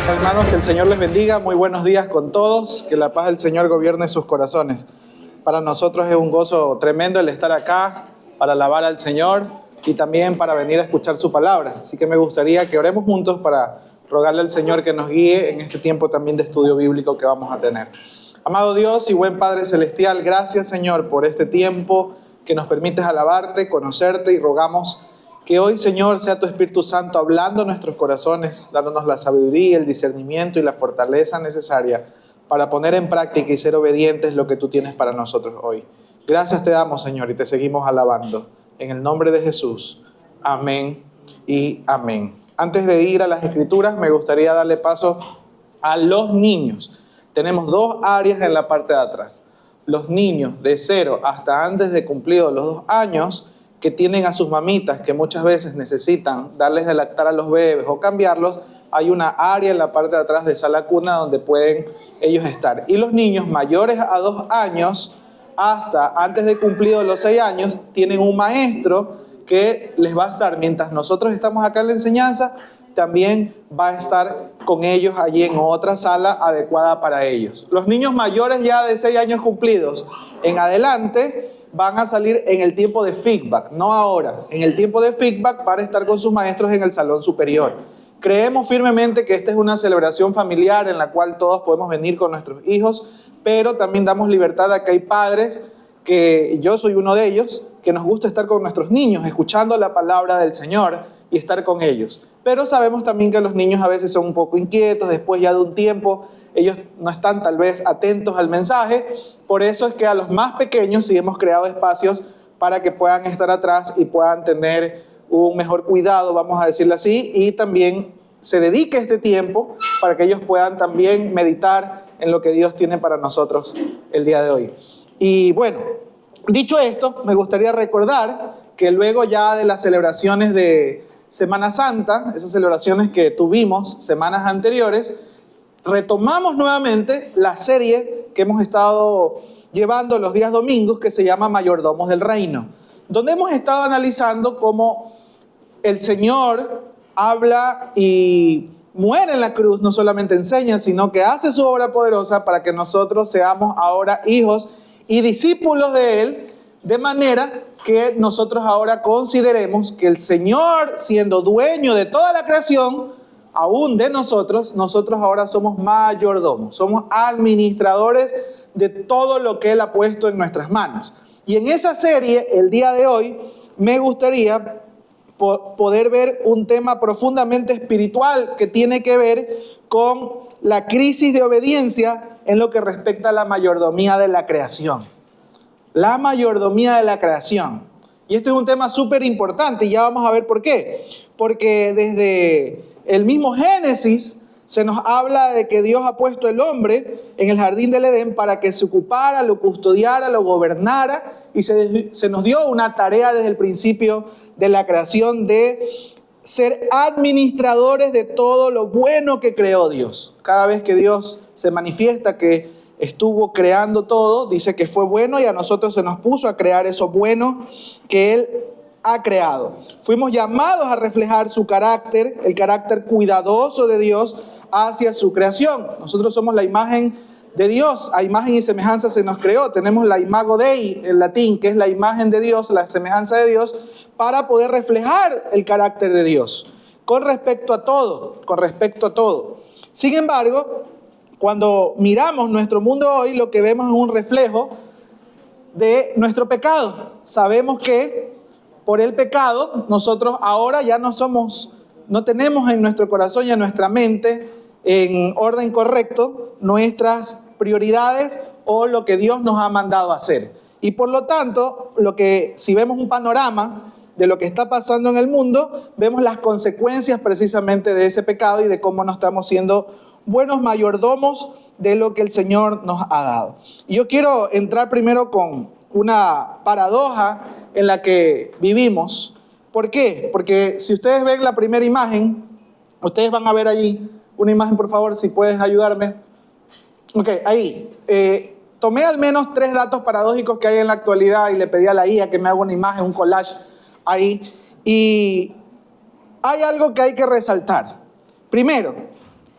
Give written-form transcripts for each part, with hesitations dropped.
Hermanos, que el Señor les bendiga. Muy buenos días con todos. Que la paz del Señor gobierne sus corazones. Para nosotros es un gozo tremendo el estar acá para alabar al Señor y también para venir a escuchar su palabra. Así que me gustaría que oremos juntos para rogarle al Señor que nos guíe en este tiempo también de estudio bíblico que vamos a tener. Amado Dios y buen Padre Celestial, gracias Señor por este tiempo que nos permites alabarte, conocerte, y rogamos que hoy, Señor, sea tu Espíritu Santo hablando en nuestros corazones, dándonos la sabiduría, el discernimiento y la fortaleza necesaria para poner en práctica y ser obedientes lo que tú tienes para nosotros hoy. Gracias te damos, Señor, y te seguimos alabando. En el nombre de Jesús. Amén y amén. Antes de ir a las Escrituras, me gustaría darle paso a los niños. Tenemos dos áreas en la parte de atrás. Los niños de 0 hasta antes de cumplidos los 2 años, que tienen a sus mamitas, que muchas veces necesitan darles de lactar a los bebés o cambiarlos, hay una área en la parte de atrás de esa cuna donde pueden ellos estar. Y los niños mayores a 2 años, hasta antes de cumplidos los 6 años, tienen un maestro que les va a estar, mientras nosotros estamos acá en la enseñanza, también va a estar con ellos allí en otra sala adecuada para ellos. Los niños mayores ya de 6 años cumplidos en adelante van a salir en el tiempo de feedback, no ahora, en el tiempo de feedback para estar con sus maestros en el salón superior. Creemos firmemente que esta es una celebración familiar en la cual todos podemos venir con nuestros hijos, pero también damos libertad a que hay padres, que yo soy uno de ellos, que nos gusta estar con nuestros niños, escuchando la palabra del Señor y estar con ellos. Pero sabemos también que los niños a veces son un poco inquietos, después ya de un tiempo ellos no están tal vez atentos al mensaje. Por eso es que a los más pequeños sí hemos creado espacios para que puedan estar atrás y puedan tener un mejor cuidado, vamos a decirlo así, y también se dedique este tiempo para que ellos puedan también meditar en lo que Dios tiene para nosotros el día de hoy. Y bueno, dicho esto, me gustaría recordar que luego ya de las celebraciones de Semana Santa, esas celebraciones que tuvimos semanas anteriores, retomamos nuevamente la serie que hemos estado llevando los días domingos, que se llama Mayordomos del Reino, donde hemos estado analizando cómo el Señor habla y muere en la cruz, no solamente enseña, sino que hace su obra poderosa para que nosotros seamos ahora hijos y discípulos de Él, de manera que nosotros ahora consideremos que el Señor, siendo dueño de toda la creación, aún de nosotros ahora somos mayordomos, somos administradores de todo lo que Él ha puesto en nuestras manos. Y en esa serie, el día de hoy, me gustaría poder ver un tema profundamente espiritual que tiene que ver con la crisis de obediencia en lo que respecta a la mayordomía de la creación. La mayordomía de la creación. Y esto es un tema súper importante y ya vamos a ver por qué. Porque desde el mismo Génesis se nos habla de que Dios ha puesto el hombre en el jardín del Edén para que se ocupara, lo custodiara, lo gobernara, y se nos dio una tarea desde el principio de la creación de ser administradores de todo lo bueno que creó Dios. Cada vez que Dios se manifiesta que estuvo creando todo, dice que fue bueno, y a nosotros se nos puso a crear eso bueno que Él ha creado. Fuimos llamados a reflejar su carácter, el carácter cuidadoso de Dios hacia su creación. Nosotros somos la imagen de Dios, a imagen y semejanza se nos creó. Tenemos la imago Dei en latín, que es la imagen de Dios, la semejanza de Dios, para poder reflejar el carácter de Dios con respecto a todo, Sin embargo, cuando miramos nuestro mundo hoy, lo que vemos es un reflejo de nuestro pecado. Sabemos que por el pecado, nosotros ahora ya no tenemos en nuestro corazón y en nuestra mente en orden correcto nuestras prioridades o lo que Dios nos ha mandado a hacer. Y por lo tanto, si vemos un panorama de lo que está pasando en el mundo, vemos las consecuencias precisamente de ese pecado y de cómo no estamos siendo buenos mayordomos de lo que el Señor nos ha dado. Y yo quiero entrar primero con una paradoja en la que vivimos. ¿Por qué? Porque si ustedes ven la primera imagen, ustedes van a ver allí una imagen, por favor, si puedes ayudarme. Ok, ahí. Tomé al menos 3 datos paradójicos que hay en la actualidad y le pedí a la IA que me haga una imagen, un collage ahí. Y hay algo que hay que resaltar. Primero,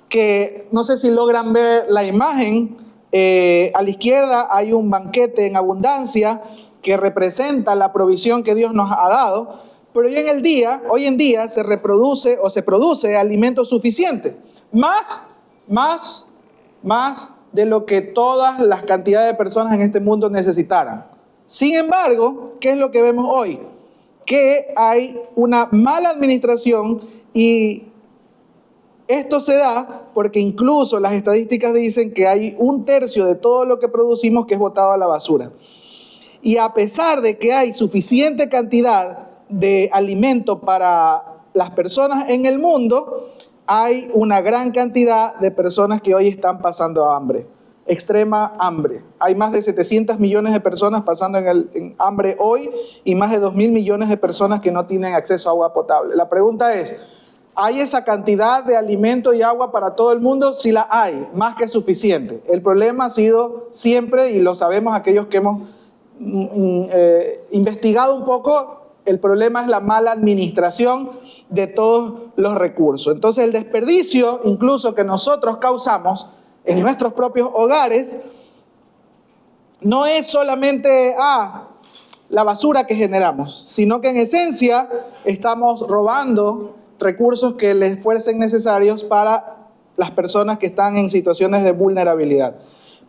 que no sé si logran ver la imagen, a la izquierda hay un banquete en abundancia que representa la provisión que Dios nos ha dado, pero hoy en día se reproduce o se produce alimento suficiente, más de lo que todas las cantidades de personas en este mundo necesitaran. Sin embargo, ¿qué es lo que vemos hoy? Que hay una mala administración y esto se da porque incluso las estadísticas dicen que hay 1/3 de todo lo que producimos que es botado a la basura. Y a pesar de que hay suficiente cantidad de alimento para las personas en el mundo, hay una gran cantidad de personas que hoy están pasando hambre, extrema hambre. Hay más de 700 millones de personas pasando en hambre hoy y más de 2.000 millones de personas que no tienen acceso a agua potable. La pregunta es, ¿hay esa cantidad de alimento y agua para todo el mundo? Sí la hay, más que suficiente. El problema ha sido siempre, y lo sabemos aquellos que hemos investigado un poco, el problema es la mala administración de todos los recursos. Entonces el desperdicio incluso que nosotros causamos en nuestros propios hogares no es solamente la basura que generamos, sino que en esencia estamos robando recursos que les fuesen necesarios para las personas que están en situaciones de vulnerabilidad.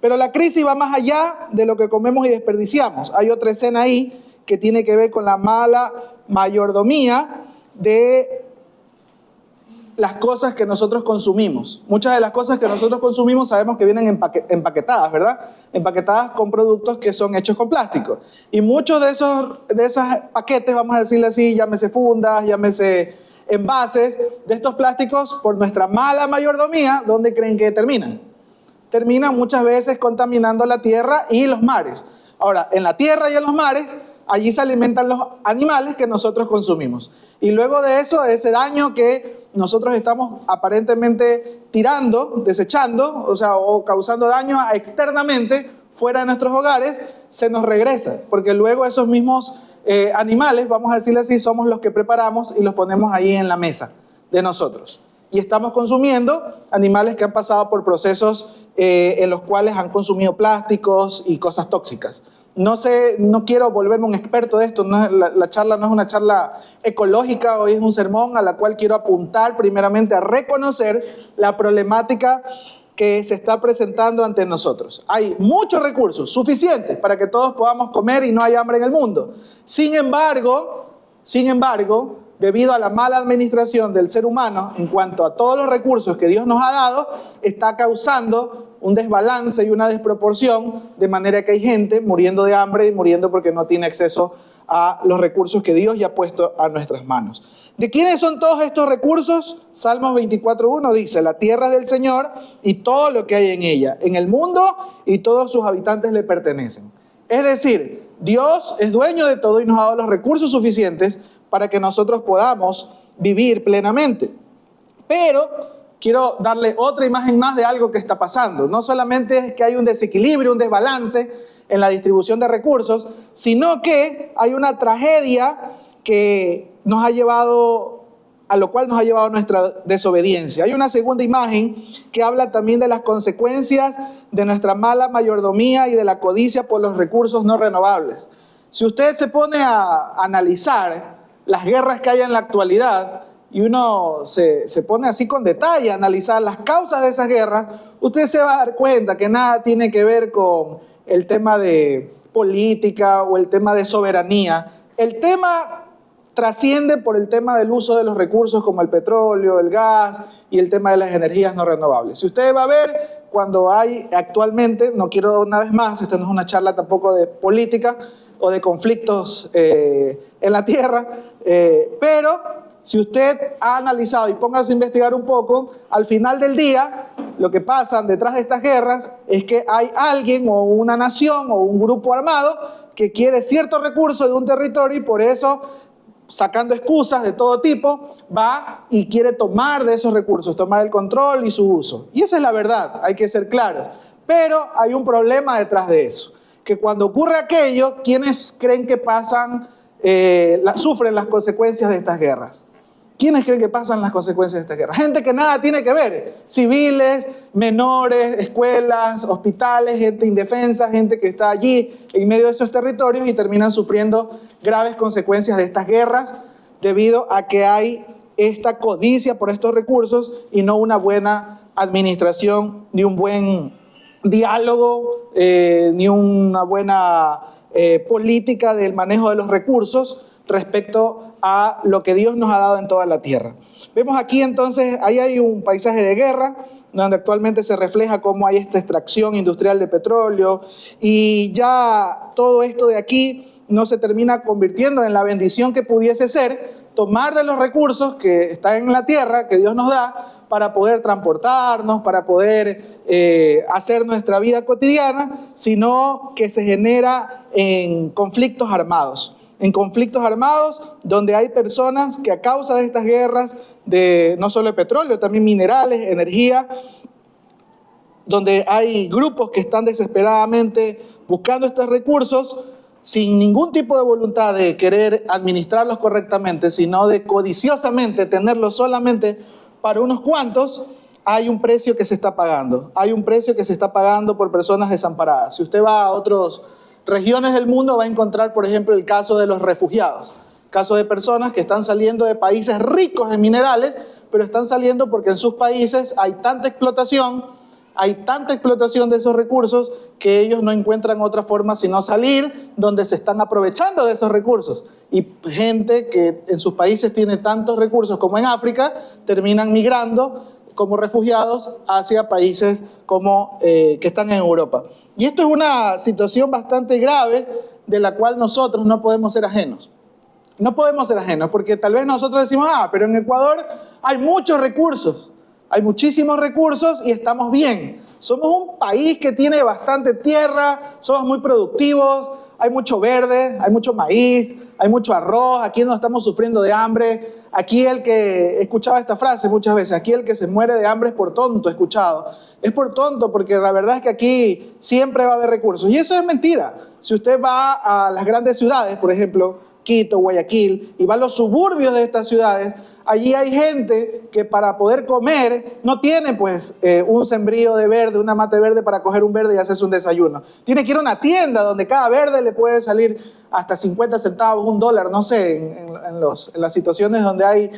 Pero la crisis va más allá de lo que comemos y desperdiciamos. Hay otra escena ahí que tiene que ver con la mala mayordomía de las cosas que nosotros consumimos. Muchas de las cosas que nosotros consumimos sabemos que vienen empaquetadas, ¿verdad? Empaquetadas con productos que son hechos con plástico. Y muchos de esos paquetes, vamos a decirle así, llámese fundas, llámese envases, de estos plásticos, por nuestra mala mayordomía, ¿dónde creen que terminan? Terminan muchas veces contaminando la tierra y los mares. Ahora, en la tierra y en los mares, allí se alimentan los animales que nosotros consumimos. Y luego de eso, ese daño que nosotros estamos aparentemente tirando, desechando, o causando daño externamente, fuera de nuestros hogares, se nos regresa. Porque luego esos mismos animales, vamos a decirle así, somos los que preparamos y los ponemos ahí en la mesa de nosotros. Y estamos consumiendo animales que han pasado por procesos en los cuales han consumido plásticos y cosas tóxicas. No sé, no quiero volverme un experto de esto, la charla no es una charla ecológica, hoy es un sermón a la cual quiero apuntar primeramente a reconocer la problemática que se está presentando ante nosotros. Hay muchos recursos suficientes para que todos podamos comer y no haya hambre en el mundo. Sin embargo, debido a la mala administración del ser humano en cuanto a todos los recursos que Dios nos ha dado, está causando un desbalance y una desproporción, de manera que hay gente muriendo de hambre y muriendo porque no tiene acceso a los recursos que Dios ya ha puesto a nuestras manos. ¿De quiénes son todos estos recursos? Salmos 24:1 dice, la tierra es del Señor y todo lo que hay en ella, en el mundo y todos sus habitantes le pertenecen. Es decir, Dios es dueño de todo y nos ha dado los recursos suficientes para que nosotros podamos vivir plenamente. Pero quiero darle otra imagen más de algo que está pasando. No solamente es que hay un desequilibrio, un desbalance en la distribución de recursos, sino que hay una tragedia que nos ha llevado, a lo cual nos ha llevado nuestra desobediencia. Hay una segunda imagen que habla también de las consecuencias de nuestra mala mayordomía y de la codicia por los recursos no renovables. Si usted se pone a analizar las guerras que hay en la actualidad, y uno se pone así con detalle a analizar las causas de esas guerras, usted se va a dar cuenta que nada tiene que ver con el tema de política o el tema de soberanía. El tema trasciende por el tema del uso de los recursos como el petróleo, el gas y el tema de las energías no renovables. Si usted va a ver, cuando hay actualmente, no quiero una vez más, esto no es una charla tampoco de política o de conflictos en la tierra, pero si usted ha analizado y póngase a investigar un poco, al final del día, lo que pasa detrás de estas guerras es que hay alguien o una nación o un grupo armado que quiere ciertos recursos de un territorio y por eso, sacando excusas de todo tipo, va y quiere tomar de esos recursos, tomar el control y su uso. Y esa es la verdad, hay que ser claros. Pero hay un problema detrás de eso, que cuando ocurre aquello, ¿quiénes creen que sufren las consecuencias de estas guerras? ¿Quiénes creen que pasan las consecuencias de esta guerra? Gente que nada tiene que ver. Civiles, menores, escuelas, hospitales, gente indefensa, gente que está allí en medio de esos territorios y terminan sufriendo graves consecuencias de estas guerras debido a que hay esta codicia por estos recursos y no una buena administración, ni un buen diálogo, ni una buena política del manejo de los recursos respecto a lo que Dios nos ha dado en toda la tierra. Vemos aquí entonces, ahí hay un paisaje de guerra, donde actualmente se refleja cómo hay esta extracción industrial de petróleo y ya todo esto de aquí no se termina convirtiendo en la bendición que pudiese ser tomar de los recursos que están en la tierra, que Dios nos da, para poder transportarnos, para poder hacer nuestra vida cotidiana, sino que se genera en conflictos armados. En conflictos armados donde hay personas que a causa de estas guerras, de no solo de petróleo, también minerales, energía, donde hay grupos que están desesperadamente buscando estos recursos sin ningún tipo de voluntad de querer administrarlos correctamente, sino de codiciosamente tenerlos solamente para unos cuantos. Hay un precio que se está pagando. Hay un precio que se está pagando por personas desamparadas. Si usted va a otras regiones del mundo, va a encontrar, por ejemplo, el caso de los refugiados. Caso de personas que están saliendo de países ricos en minerales, pero están saliendo porque en sus países hay tanta explotación de esos recursos que ellos no encuentran otra forma sino salir donde se están aprovechando de esos recursos. Y gente que en sus países tiene tantos recursos como en África, terminan migrando como refugiados hacia países como que están en Europa. Y esto es una situación bastante grave de la cual nosotros no podemos ser ajenos. No podemos ser ajenos porque tal vez nosotros decimos, pero en Ecuador hay muchos recursos. Hay muchísimos recursos y estamos bien. Somos un país que tiene bastante tierra, somos muy productivos, hay mucho verde, hay mucho maíz, hay mucho arroz, aquí no estamos sufriendo de hambre. Aquí el que, he escuchado esta frase muchas veces, aquí el que se muere de hambre es por tonto, he escuchado. Es por tonto porque la verdad es que aquí siempre va a haber recursos. Y eso es mentira. Si usted va a las grandes ciudades, por ejemplo, Quito, Guayaquil, y va a los suburbios de estas ciudades, allí hay gente que para poder comer no tiene pues un sembrío de verde, una mata verde para coger un verde y hacerse un desayuno. Tiene que ir a una tienda donde cada verde le puede salir hasta 50 centavos, $1, no sé, en las situaciones donde hay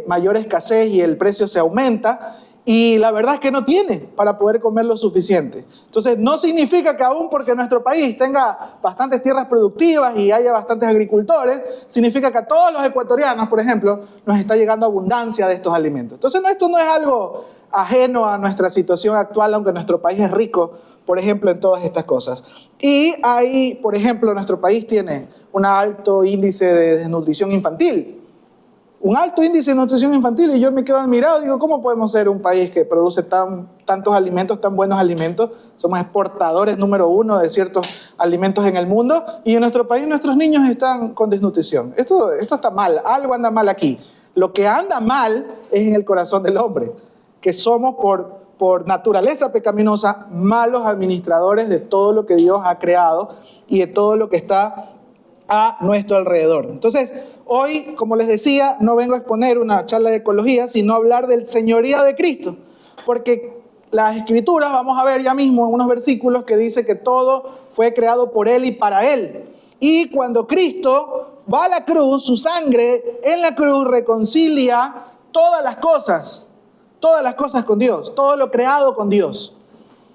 mayor escasez y el precio se aumenta. Y la verdad es que no tiene para poder comer lo suficiente. Entonces, no significa que aún porque nuestro país tenga bastantes tierras productivas y haya bastantes agricultores, significa que a todos los ecuatorianos, por ejemplo, nos está llegando abundancia de estos alimentos. Entonces, esto no es algo ajeno a nuestra situación actual, aunque nuestro país es rico, por ejemplo, en todas estas cosas. Y ahí, por ejemplo, nuestro país tiene un alto índice de desnutrición infantil. Un alto índice de nutrición infantil, y yo me quedo admirado, digo, ¿cómo podemos ser un país que produce tantos alimentos, tan buenos alimentos? Somos exportadores número 1 de ciertos alimentos en el mundo, y en nuestro país nuestros niños están con desnutrición. Esto está mal, algo anda mal aquí. Lo que anda mal es en el corazón del hombre, que somos por naturaleza pecaminosa malos administradores de todo lo que Dios ha creado y de todo lo que está a nuestro alrededor. Entonces, hoy, como les decía, no vengo a exponer una charla de ecología, sino a hablar del señorío de Cristo. Porque las Escrituras, vamos a ver ya mismo en unos versículos que dice que todo fue creado por Él y para Él. Y cuando Cristo va a la cruz, su sangre en la cruz reconcilia todas las cosas con Dios, todo lo creado con Dios.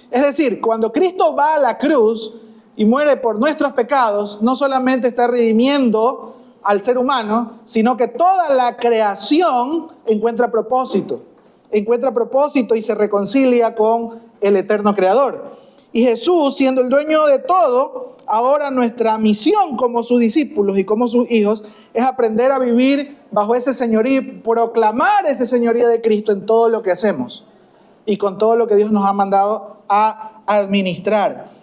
Es decir, cuando Cristo va a la cruz y muere por nuestros pecados, no solamente está redimiendo al ser humano, sino que toda la creación encuentra propósito y se reconcilia con el eterno Creador. Y Jesús, siendo el dueño de todo, ahora nuestra misión como sus discípulos y como sus hijos es aprender a vivir bajo ese señorío, proclamar ese señorío de Cristo en todo lo que hacemos y con todo lo que Dios nos ha mandado a administrar.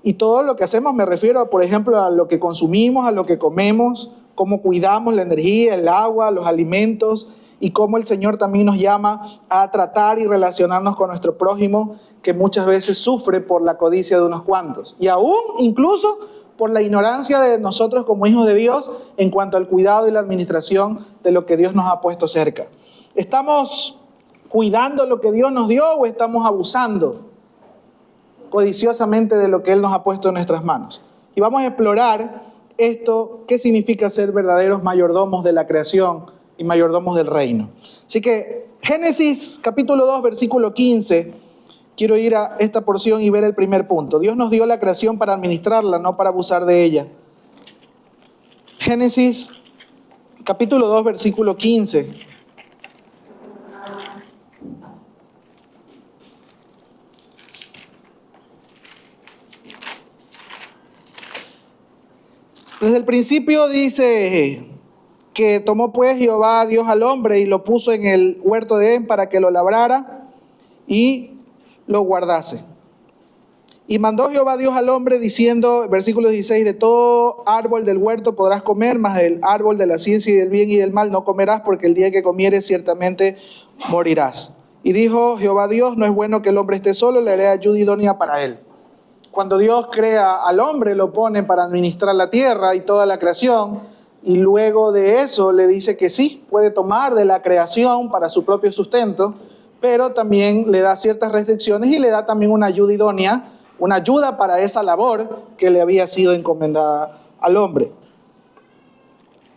Y todo lo que hacemos, me refiero, por ejemplo, a lo que consumimos, a lo que comemos, cómo cuidamos la energía, el agua, los alimentos, y cómo el Señor también nos llama a tratar y relacionarnos con nuestro prójimo, que muchas veces sufre por la codicia de unos cuantos. Y aún, incluso, por la ignorancia de nosotros como hijos de Dios en cuanto al cuidado y la administración de lo que Dios nos ha puesto cerca. ¿Estamos cuidando lo que Dios nos dio o estamos abusando codiciosamente de lo que Él nos ha puesto en nuestras manos? Y vamos a explorar esto, qué significa ser verdaderos mayordomos de la creación y mayordomos del reino. Así que Génesis capítulo 2, versículo 15, quiero ir a esta porción y ver el primer punto. Dios nos dio la creación para administrarla, no para abusar de ella. Génesis capítulo 2, versículo 15. Desde el principio dice que tomó pues Jehová Dios al hombre y lo puso en el huerto de Edén para que lo labrara y lo guardase. Y mandó Jehová Dios al hombre diciendo, versículo 16, de todo árbol del huerto podrás comer, mas del árbol de la ciencia y del bien y del mal no comerás, porque el día que comieres ciertamente morirás. Y dijo Jehová Dios, no es bueno que el hombre esté solo, le haré ayuda idónea para él. Cuando Dios crea al hombre, lo pone para administrar la tierra y toda la creación, y luego de eso le dice que sí, puede tomar de la creación para su propio sustento, pero también le da ciertas restricciones y le da también una ayuda idónea, una ayuda para esa labor que le había sido encomendada al hombre.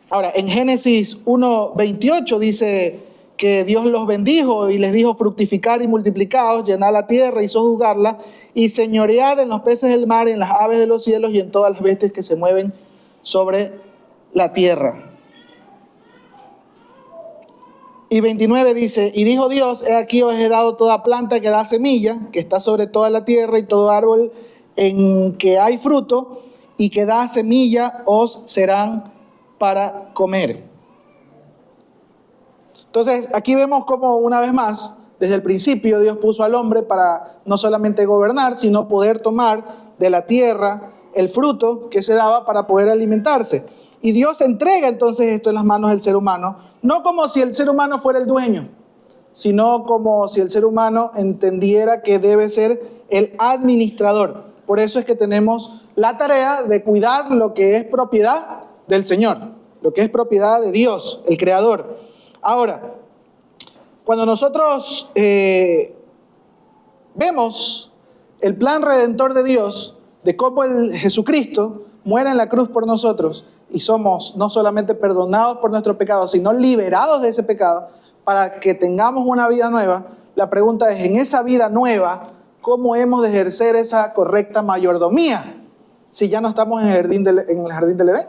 Ahora, en Génesis 1:28 dice que Dios los bendijo y les dijo fructificar y multiplicaos, llenad la tierra y sojuzgarla, y señoread en los peces del mar, en las aves de los cielos y en todas las bestias que se mueven sobre la tierra. Y 29 dice, y dijo Dios, he aquí os he dado toda planta que da semilla, que está sobre toda la tierra, y todo árbol en que hay fruto, y que da semilla os serán para comer. Entonces, aquí vemos cómo una vez más, desde el principio Dios puso al hombre para no solamente gobernar, sino poder tomar de la tierra el fruto que se daba para poder alimentarse. Y Dios entrega entonces esto en las manos del ser humano, no como si el ser humano fuera el dueño, sino como si el ser humano entendiera que debe ser el administrador. Por eso es que tenemos la tarea de cuidar lo que es propiedad del Señor, lo que es propiedad de Dios, el Creador. Ahora, cuando nosotros vemos el plan redentor de Dios, de cómo Jesucristo muere en la cruz por nosotros y somos no solamente perdonados por nuestro pecado, sino liberados de ese pecado para que tengamos una vida nueva, la pregunta es, en esa vida nueva, ¿cómo hemos de ejercer esa correcta mayordomía? Si ya no estamos en el jardín del Edén,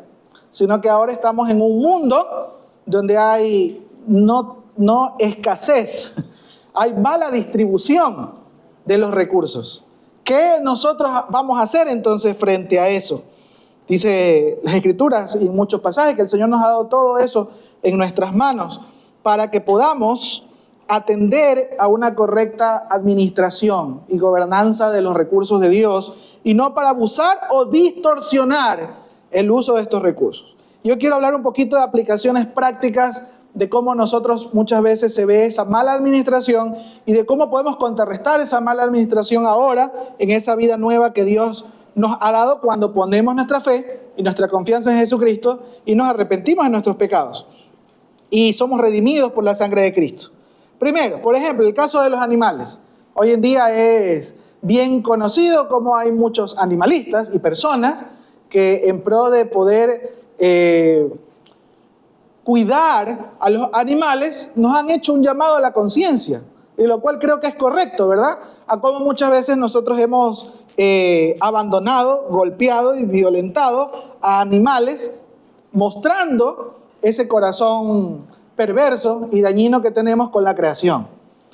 sino que ahora estamos en un mundo donde hay no escasez, hay mala distribución de los recursos. ¿Qué nosotros vamos a hacer entonces frente a eso? Dice las Escrituras y en muchos pasajes que el Señor nos ha dado todo eso en nuestras manos para que podamos atender a una correcta administración y gobernanza de los recursos de Dios y no para abusar o distorsionar el uso de estos recursos. Yo quiero hablar un poquito de aplicaciones prácticas de cómo nosotros muchas veces se ve esa mala administración y de cómo podemos contrarrestar esa mala administración ahora en esa vida nueva que Dios nos ha dado cuando ponemos nuestra fe y nuestra confianza en Jesucristo y nos arrepentimos de nuestros pecados y somos redimidos por la sangre de Cristo. Primero, por ejemplo, el caso de los animales. Hoy en día es bien conocido cómo hay muchos animalistas y personas que en pro de poder cuidar a los animales nos han hecho un llamado a la conciencia, y lo cual creo que es correcto, ¿verdad? A cómo muchas veces nosotros hemos abandonado, golpeado y violentado a animales, mostrando ese corazón perverso y dañino que tenemos con la creación,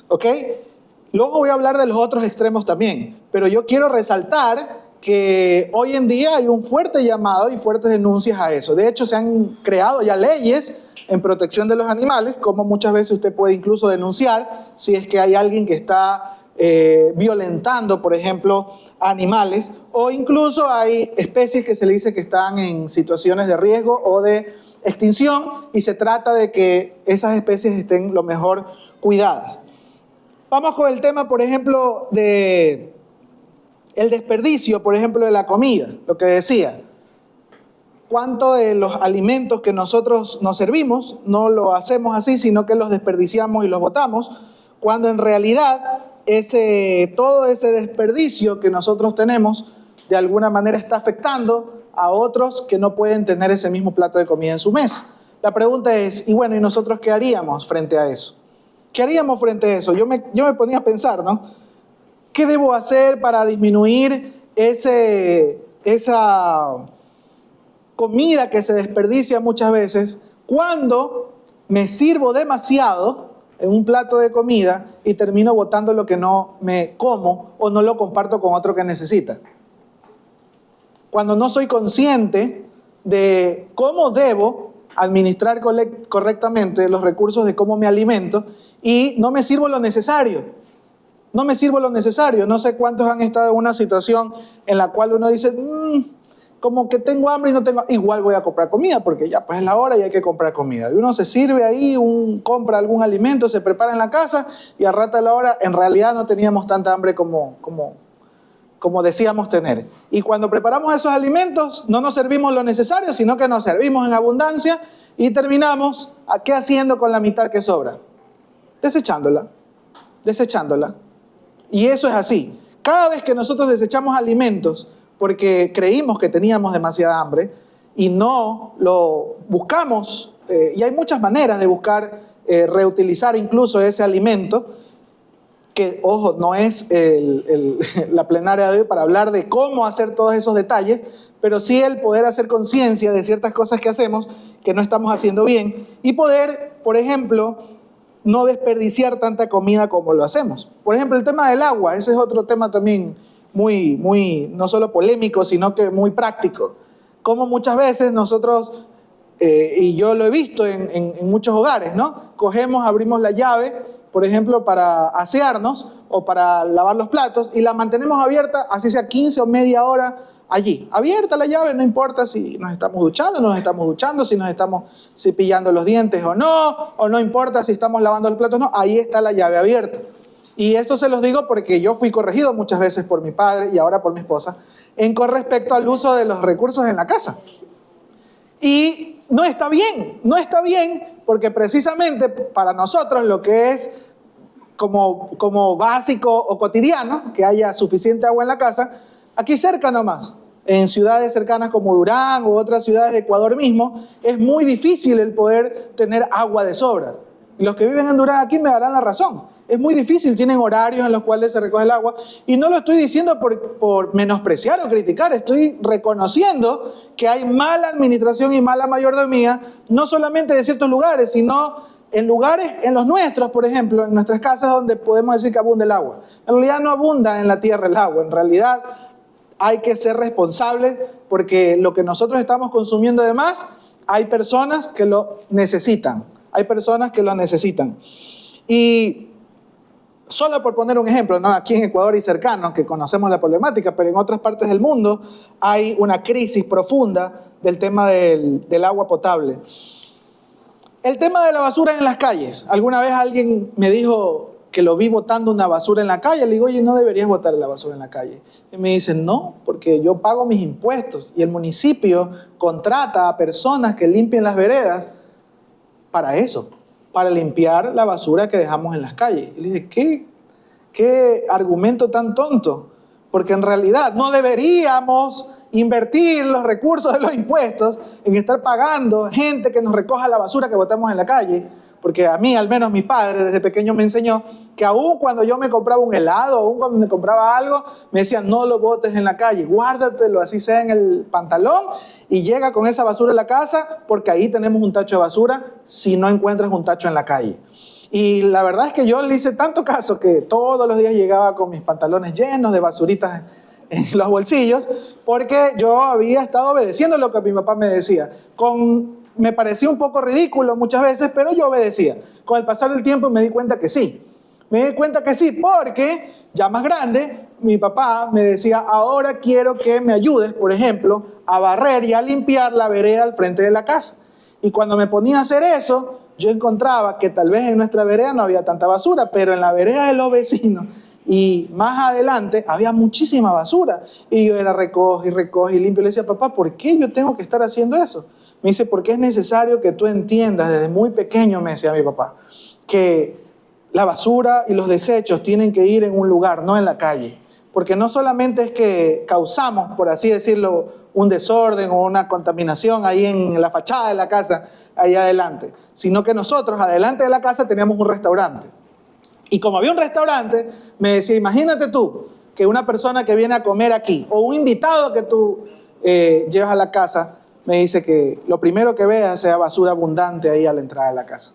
¿ok? Luego voy a hablar de los otros extremos también, pero yo quiero resaltar que hoy en día hay un fuerte llamado y fuertes denuncias a eso. De hecho, se han creado ya leyes en protección de los animales, como muchas veces usted puede incluso denunciar si es que hay alguien que está violentando, por ejemplo, animales, o incluso hay especies que se le dice que están en situaciones de riesgo o de extinción y se trata de que esas especies estén lo mejor cuidadas. Vamos con el tema, por ejemplo, de el desperdicio, por ejemplo, de la comida, lo que decía. cuánto de los alimentos que nosotros nos servimos no lo hacemos así, sino que los desperdiciamos y los botamos, cuando en realidad todo ese desperdicio que nosotros tenemos de alguna manera está afectando a otros que no pueden tener ese mismo plato de comida en su mesa. La pregunta es, y bueno, ¿y nosotros qué haríamos frente a eso? ¿Qué haríamos frente a eso? Yo me ponía a pensar, ¿no? ¿Qué debo hacer para disminuir esa comida que se desperdicia muchas veces cuando me sirvo demasiado en un plato de comida y termino botando lo que no me como o no lo comparto con otro que necesita? Cuando no soy consciente de cómo debo administrar correctamente los recursos de cómo me alimento y no me sirvo lo necesario. No me sirvo lo necesario. No sé cuántos han estado en una situación en la cual uno dice, como que tengo hambre y no tengo, igual voy a comprar comida porque ya pues es la hora y hay que comprar comida. Y uno se sirve ahí, compra algún alimento, se prepara en la casa y al rato de la hora en realidad no teníamos tanta hambre como decíamos tener. Y cuando preparamos esos alimentos no nos servimos lo necesario, sino que nos servimos en abundancia y terminamos, ¿qué haciendo con la mitad que sobra? Desechándola. Y eso es así. Cada vez que nosotros desechamos alimentos porque creímos que teníamos demasiada hambre y no lo buscamos, y hay muchas maneras de buscar reutilizar incluso ese alimento, que, ojo, no es la plenaria de hoy para hablar de cómo hacer todos esos detalles, pero sí el poder hacer conciencia de ciertas cosas que hacemos que no estamos haciendo bien y poder, por ejemplo, no desperdiciar tanta comida como lo hacemos. Por ejemplo, el tema del agua, ese es otro tema también muy no solo polémico, sino que muy práctico. Como muchas veces nosotros, y yo lo he visto en muchos hogares, ¿no? Abrimos la llave, por ejemplo, para asearnos o para lavar los platos y la mantenemos abierta, así sea 15 o media hora allí. Abierta la llave, no importa si nos estamos duchando, no nos estamos duchando, si nos estamos cepillando los dientes o no importa si estamos lavando los platos o no, ahí está la llave abierta. Y esto se los digo porque yo fui corregido muchas veces por mi padre y ahora por mi esposa con respecto al uso de los recursos en la casa. Y no está bien porque precisamente para nosotros lo que es como básico o cotidiano, que haya suficiente agua en la casa, aquí cerca nomás, en ciudades cercanas como Durán u otras ciudades de Ecuador mismo, es muy difícil el poder tener agua de sobra. Y los que viven en Durán aquí me darán la razón. Es muy difícil, tienen horarios en los cuales se recoge el agua. Y no lo estoy diciendo por menospreciar o criticar, estoy reconociendo que hay mala administración y mala mayordomía, no solamente de ciertos lugares, sino en lugares, en los nuestros, por ejemplo, en nuestras casas donde podemos decir que abunda el agua. En realidad no abunda en la tierra el agua, en realidad hay que ser responsables porque lo que nosotros estamos consumiendo de más, hay personas que lo necesitan. Y solo por poner un ejemplo, ¿no? Aquí en Ecuador y cercanos, que conocemos la problemática, pero en otras partes del mundo hay una crisis profunda del tema del agua potable. El tema de la basura en las calles. Alguna vez alguien me dijo que lo vi botando una basura en la calle. Le digo, oye, no deberías botar la basura en la calle. Y me dicen, no, porque yo pago mis impuestos y el municipio contrata a personas que limpien las veredas para eso, para limpiar la basura que dejamos en las calles. Y le dije, ¿qué argumento tan tonto? Porque en realidad no deberíamos invertir los recursos de los impuestos en estar pagando gente que nos recoja la basura que botamos en la calle, porque a mí, al menos mi padre, desde pequeño me enseñó que aún cuando yo me compraba un helado, aún cuando me compraba algo, me decían, no lo botes en la calle, guárdatelo, así sea en el pantalón, y llega con esa basura a la casa, porque ahí tenemos un tacho de basura, si no encuentras un tacho en la calle. Y la verdad es que yo le hice tanto caso que todos los días llegaba con mis pantalones llenos de basuritas en los bolsillos, porque yo había estado obedeciendo lo que mi papá me decía. Me parecía un poco ridículo muchas veces, pero yo obedecía. Con el pasar del tiempo me di cuenta que sí. Porque ya más grande, mi papá me decía, ahora quiero que me ayudes, por ejemplo, a barrer y a limpiar la vereda al frente de la casa. Y cuando me ponía a hacer eso, yo encontraba que tal vez en nuestra vereda no había tanta basura, pero en la vereda de los vecinos Y más adelante había muchísima basura. Y yo era recoge y limpio. Le decía, papá, ¿por qué yo tengo que estar haciendo eso? Me dice, porque es necesario que tú entiendas desde muy pequeño, me decía mi papá, que la basura y los desechos tienen que ir en un lugar, no en la calle. Porque no solamente es que causamos, por así decirlo, un desorden o una contaminación ahí en la fachada de la casa, ahí adelante, sino que nosotros, adelante de la casa, teníamos un restaurante. Y como había un restaurante, me decía, imagínate tú, que una persona que viene a comer aquí, o un invitado que tú llevas a la casa, me dice que lo primero que vea sea basura abundante ahí a la entrada de la casa.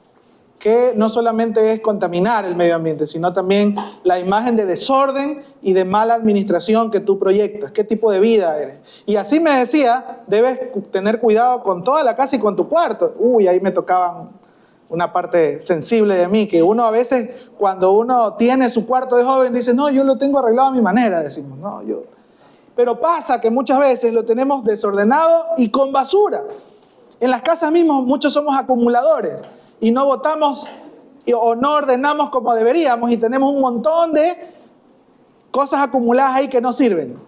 Que no solamente es contaminar el medio ambiente, sino también la imagen de desorden y de mala administración que tú proyectas. ¿Qué tipo de vida eres? Y así me decía, debes tener cuidado con toda la casa y con tu cuarto. Uy, ahí me tocaban una parte sensible de mí, que uno a veces, cuando uno tiene su cuarto de joven, dice, no, yo lo tengo arreglado a mi manera, decimos, no, yo... Pero pasa que muchas veces lo tenemos desordenado y con basura. En las casas mismas muchos somos acumuladores y no botamos o no ordenamos como deberíamos y tenemos un montón de cosas acumuladas ahí que no sirven.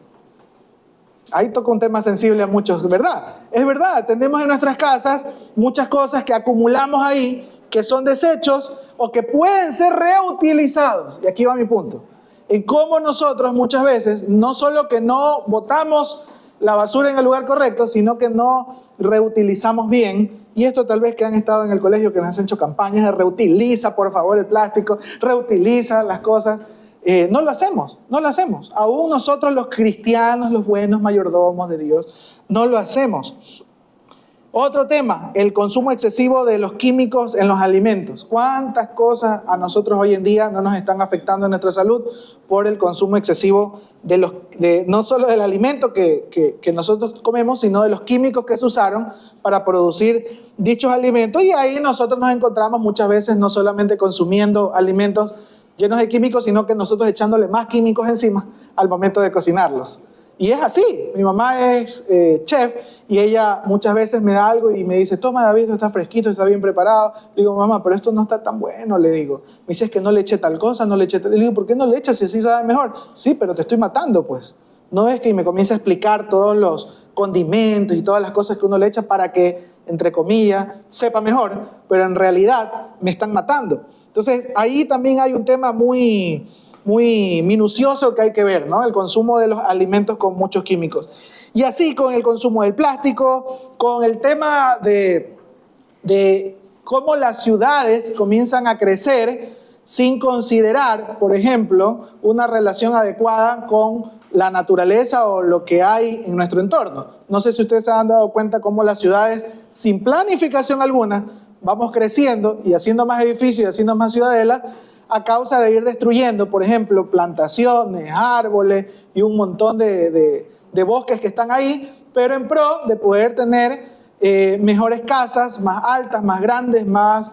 Ahí toca un tema sensible a muchos, ¿verdad? Es verdad, tenemos en nuestras casas muchas cosas que acumulamos ahí, que son desechos o que pueden ser reutilizados. Y aquí va mi punto. En cómo nosotros muchas veces, no solo que no botamos la basura en el lugar correcto, sino que no reutilizamos bien. Y esto tal vez que han estado en el colegio, que nos han hecho campañas de reutiliza, por favor, el plástico, reutiliza las cosas. No lo hacemos. Aún nosotros los cristianos, los buenos mayordomos de Dios, no lo hacemos. Otro tema, el consumo excesivo de los químicos en los alimentos. ¿Cuántas cosas a nosotros hoy en día no nos están afectando en nuestra salud por el consumo excesivo no solo del alimento que nosotros comemos, sino de los químicos que se usaron para producir dichos alimentos? Y ahí nosotros nos encontramos muchas veces no solamente consumiendo alimentos llenos de químicos, sino que nosotros echándole más químicos encima al momento de cocinarlos. Y es así. Mi mamá es chef y ella muchas veces me da algo y me dice, toma David, esto está fresquito, está bien preparado. Le digo, mamá, pero esto no está tan bueno, le digo. Me dice, es que no le eché tal cosa, no le eché tal. Le digo, ¿por qué no le echas si así sabe mejor? Sí, pero te estoy matando, pues. No es que me comience a explicar todos los condimentos y todas las cosas que uno le echa para que, entre comillas, sepa mejor, pero en realidad me están matando. Entonces, ahí también hay un tema muy minucioso que hay que ver, ¿no? El consumo de los alimentos con muchos químicos. Y así con el consumo del plástico, con el tema de cómo las ciudades comienzan a crecer sin considerar, por ejemplo, una relación adecuada con la naturaleza o lo que hay en nuestro entorno. No sé si ustedes se han dado cuenta cómo las ciudades, sin planificación alguna, vamos creciendo y haciendo más edificios y haciendo más ciudadelas, a causa de ir destruyendo, por ejemplo, plantaciones, árboles y un montón de bosques que están ahí, pero en pro de poder tener mejores casas, más altas, más grandes, más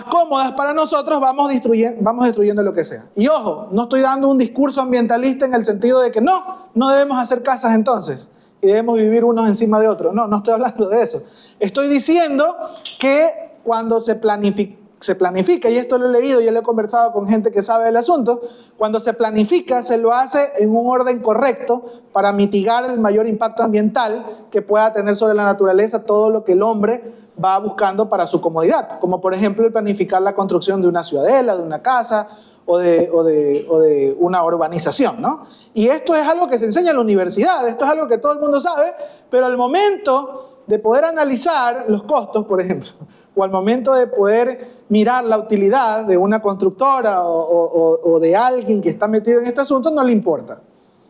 cómodas para nosotros, vamos destruyendo lo que sea. Y ojo, no estoy dando un discurso ambientalista en el sentido de que no debemos hacer casas entonces y debemos vivir unos encima de otros. No estoy hablando de eso. Estoy diciendo que cuando se planifica, y esto lo he leído y lo he conversado con gente que sabe del asunto, cuando se planifica se lo hace en un orden correcto para mitigar el mayor impacto ambiental que pueda tener sobre la naturaleza todo lo que el hombre va buscando para su comodidad, como por ejemplo el planificar la construcción de una ciudadela, de una casa o de una urbanización, ¿no? Y esto es algo que se enseña en la universidad, esto es algo que todo el mundo sabe, pero al momento de poder analizar los costos, por ejemplo, o al momento de poder mirar la utilidad de una constructora o de alguien que está metido en este asunto, no le importa.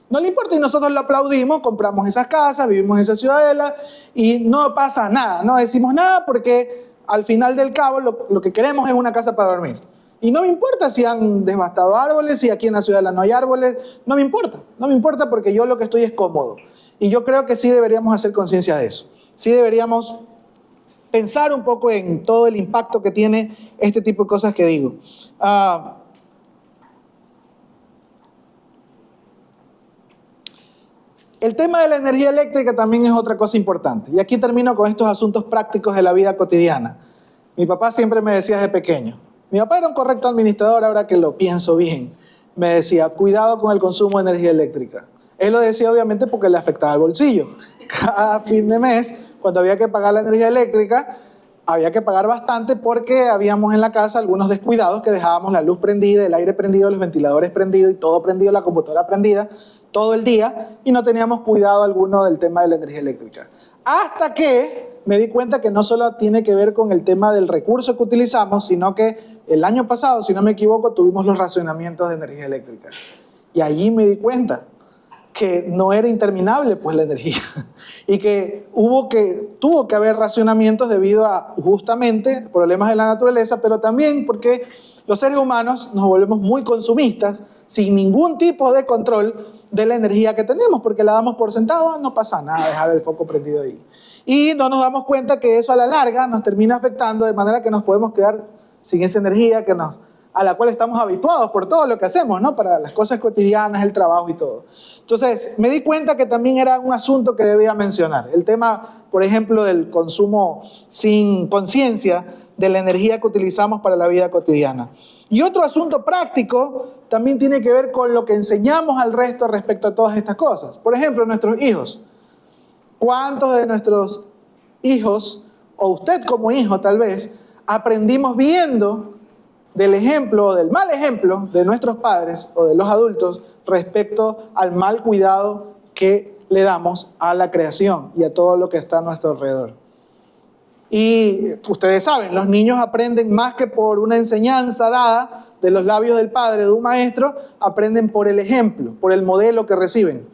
No le importa y nosotros lo aplaudimos, compramos esas casas, vivimos en esa ciudadela y no pasa nada, no decimos nada porque al final del cabo lo que queremos es una casa para dormir. Y no me importa si han devastado árboles, si aquí en la ciudadela no hay árboles, no me importa porque yo lo que estoy es cómodo. Y yo creo que sí deberíamos hacer conciencia de eso. Sí deberíamos pensar un poco en todo el impacto que tiene este tipo de cosas que digo. El tema de la energía eléctrica también es otra cosa importante. Y aquí termino con estos asuntos prácticos de la vida cotidiana. Mi papá siempre me decía desde pequeño, Mi papá era un correcto administrador, ahora que lo pienso bien. Me decía, cuidado con el consumo de energía eléctrica. Él lo decía obviamente porque le afectaba el bolsillo. Cada fin de mes, cuando había que pagar la energía eléctrica, había que pagar bastante porque habíamos en la casa algunos descuidados que dejábamos la luz prendida, el aire prendido, los ventiladores prendidos y todo prendido, la computadora prendida todo el día y no teníamos cuidado alguno del tema de la energía eléctrica. Hasta que me di cuenta que no solo tiene que ver con el tema del recurso que utilizamos, sino que el año pasado, si no me equivoco, tuvimos los racionamientos de energía eléctrica. Y allí me di cuenta que no era interminable pues la energía y que tuvo que haber racionamientos debido a justamente problemas de la naturaleza, pero también porque los seres humanos nos volvemos muy consumistas sin ningún tipo de control de la energía que tenemos, porque la damos por sentado, no pasa nada dejar el foco prendido ahí. Y no nos damos cuenta que eso a la larga nos termina afectando de manera que nos podemos quedar sin esa energía a la cual estamos habituados por todo lo que hacemos, ¿no? Para las cosas cotidianas, el trabajo y todo. Entonces, me di cuenta que también era un asunto que debía mencionar. El tema, por ejemplo, del consumo sin conciencia de la energía que utilizamos para la vida cotidiana. Y otro asunto práctico también tiene que ver con lo que enseñamos al resto respecto a todas estas cosas. Por ejemplo, nuestros hijos. ¿Cuántos de nuestros hijos, o usted como hijo tal vez, aprendimos viendo del ejemplo o del mal ejemplo de nuestros padres o de los adultos respecto al mal cuidado que le damos a la creación y a todo lo que está a nuestro alrededor? Y ustedes saben, los niños aprenden más que por una enseñanza dada de los labios del padre, de un maestro, aprenden por el ejemplo, por el modelo que reciben.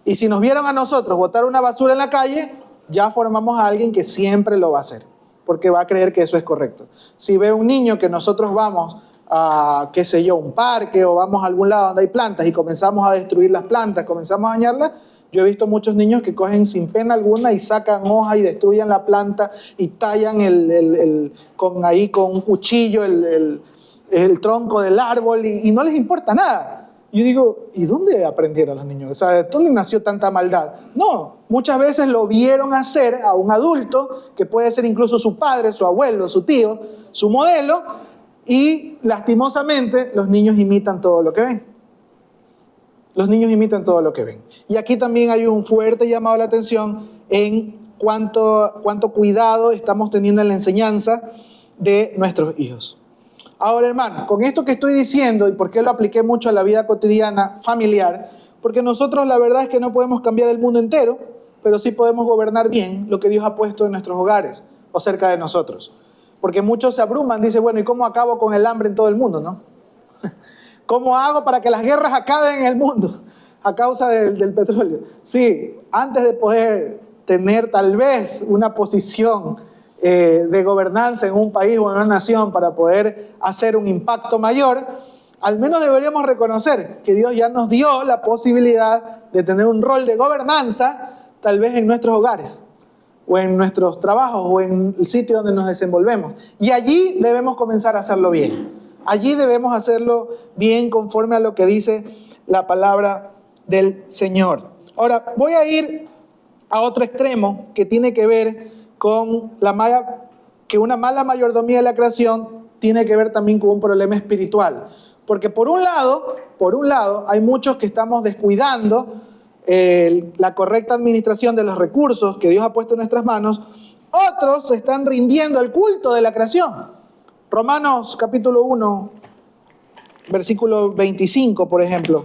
Y si nos vieron a nosotros botar una basura en la calle, ya formamos a alguien que siempre lo va a hacer, porque va a creer que eso es correcto. Si ve un niño que nosotros vamos a, qué sé yo, un parque o vamos a algún lado donde hay plantas y comenzamos a destruir las plantas, comenzamos a dañarlas, yo he visto muchos niños que cogen sin pena alguna y sacan hoja y destruyen la planta y tallan con un cuchillo el tronco del árbol y no les importa nada. Yo digo, ¿y dónde aprendieron los niños? O sea, ¿de dónde nació tanta maldad? No, muchas veces lo vieron hacer a un adulto, que puede ser incluso su padre, su abuelo, su tío, su modelo, y lastimosamente los niños imitan todo lo que ven. Los niños imitan todo lo que ven. Y aquí también hay un fuerte llamado a la atención en cuánto cuidado estamos teniendo en la enseñanza de nuestros hijos. Ahora, hermanos, con esto que estoy diciendo, y por qué lo apliqué mucho a la vida cotidiana familiar, porque nosotros la verdad es que no podemos cambiar el mundo entero, pero sí podemos gobernar bien lo que Dios ha puesto en nuestros hogares o cerca de nosotros. Porque muchos se abruman, dicen, bueno, ¿y cómo acabo con el hambre en todo el mundo, no? ¿Cómo hago para que las guerras acaben en el mundo a causa del petróleo? Sí, antes de poder tener tal vez una posición de gobernanza en un país o en una nación para poder hacer un impacto mayor, al menos deberíamos reconocer que Dios ya nos dio la posibilidad de tener un rol de gobernanza tal vez en nuestros hogares o en nuestros trabajos o en el sitio donde nos desenvolvemos. Y allí debemos comenzar a hacerlo bien. Allí debemos hacerlo bien conforme a lo que dice la palabra del Señor. Ahora, voy a ir a otro extremo que tiene que ver con que una mala mayordomía de la creación tiene que ver también con un problema espiritual. Porque por un lado, hay muchos que estamos descuidando la correcta administración de los recursos que Dios ha puesto en nuestras manos. Otros se están rindiendo al culto de la creación. Romanos capítulo 1, versículo 25, por ejemplo.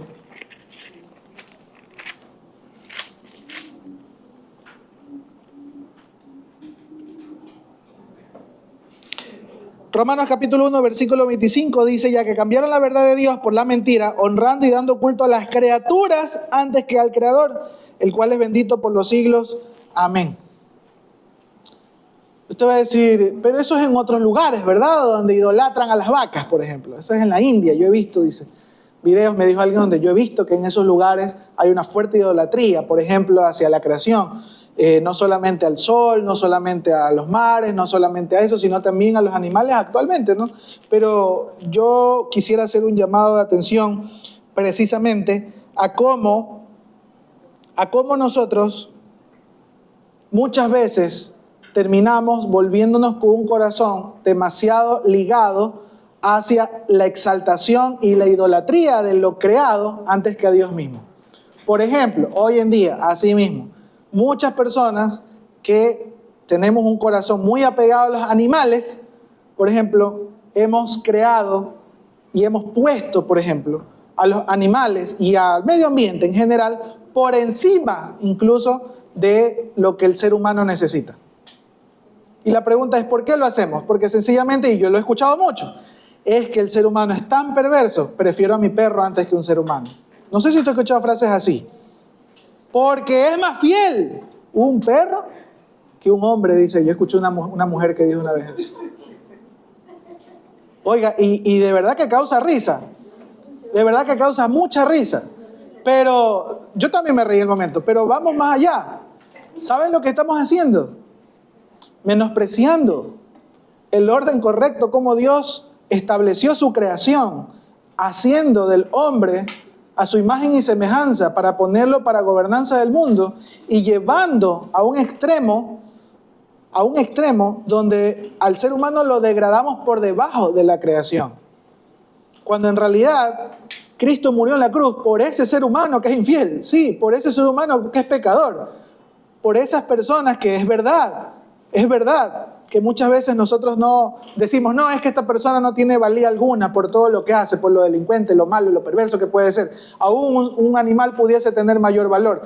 Romanos capítulo 1, versículo 25 dice, ya que cambiaron la verdad de Dios por la mentira, honrando y dando culto a las criaturas antes que al Creador, el cual es bendito por los siglos. Amén. Usted va a decir, pero eso es en otros lugares, ¿verdad? Donde idolatran a las vacas, por ejemplo. Eso es en la India, yo he visto, dice, videos, me dijo alguien, donde yo he visto que en esos lugares hay una fuerte idolatría, por ejemplo, hacia la creación. No solamente al sol, no solamente a los mares, no solamente a eso, sino también a los animales actualmente, ¿no? Pero yo quisiera hacer un llamado de atención precisamente a cómo nosotros muchas veces terminamos volviéndonos con un corazón demasiado ligado hacia la exaltación y la idolatría de lo creado antes que a Dios mismo. Por ejemplo, hoy en día, así mismo, muchas personas que tenemos un corazón muy apegado a los animales, por ejemplo, hemos creado y hemos puesto, por ejemplo, a los animales y al medio ambiente en general por encima incluso de lo que el ser humano necesita. Y la pregunta es, ¿por qué lo hacemos? Porque sencillamente, y yo lo he escuchado mucho, es que el ser humano es tan perverso, prefiero a mi perro antes que un ser humano. No sé si tú has escuchado frases así. Porque es más fiel un perro que un hombre, dice. Yo escuché una mujer que dijo una vez eso. Oiga, y de verdad que causa risa. De verdad que causa mucha risa. Pero yo también me reí en el momento. Pero vamos más allá. ¿Saben lo que estamos haciendo? Menospreciando el orden correcto, como Dios estableció su creación, haciendo del hombre a su imagen y semejanza para ponerlo para gobernanza del mundo y llevando a un extremo donde al ser humano lo degradamos por debajo de la creación. Cuando en realidad Cristo murió en la cruz por ese ser humano que es infiel, sí, por ese ser humano que es pecador, por esas personas que es verdad que muchas veces nosotros no decimos, no, es que esta persona no tiene valía alguna por todo lo que hace, por lo delincuente, lo malo, lo perverso que puede ser. Aún un animal pudiese tener mayor valor.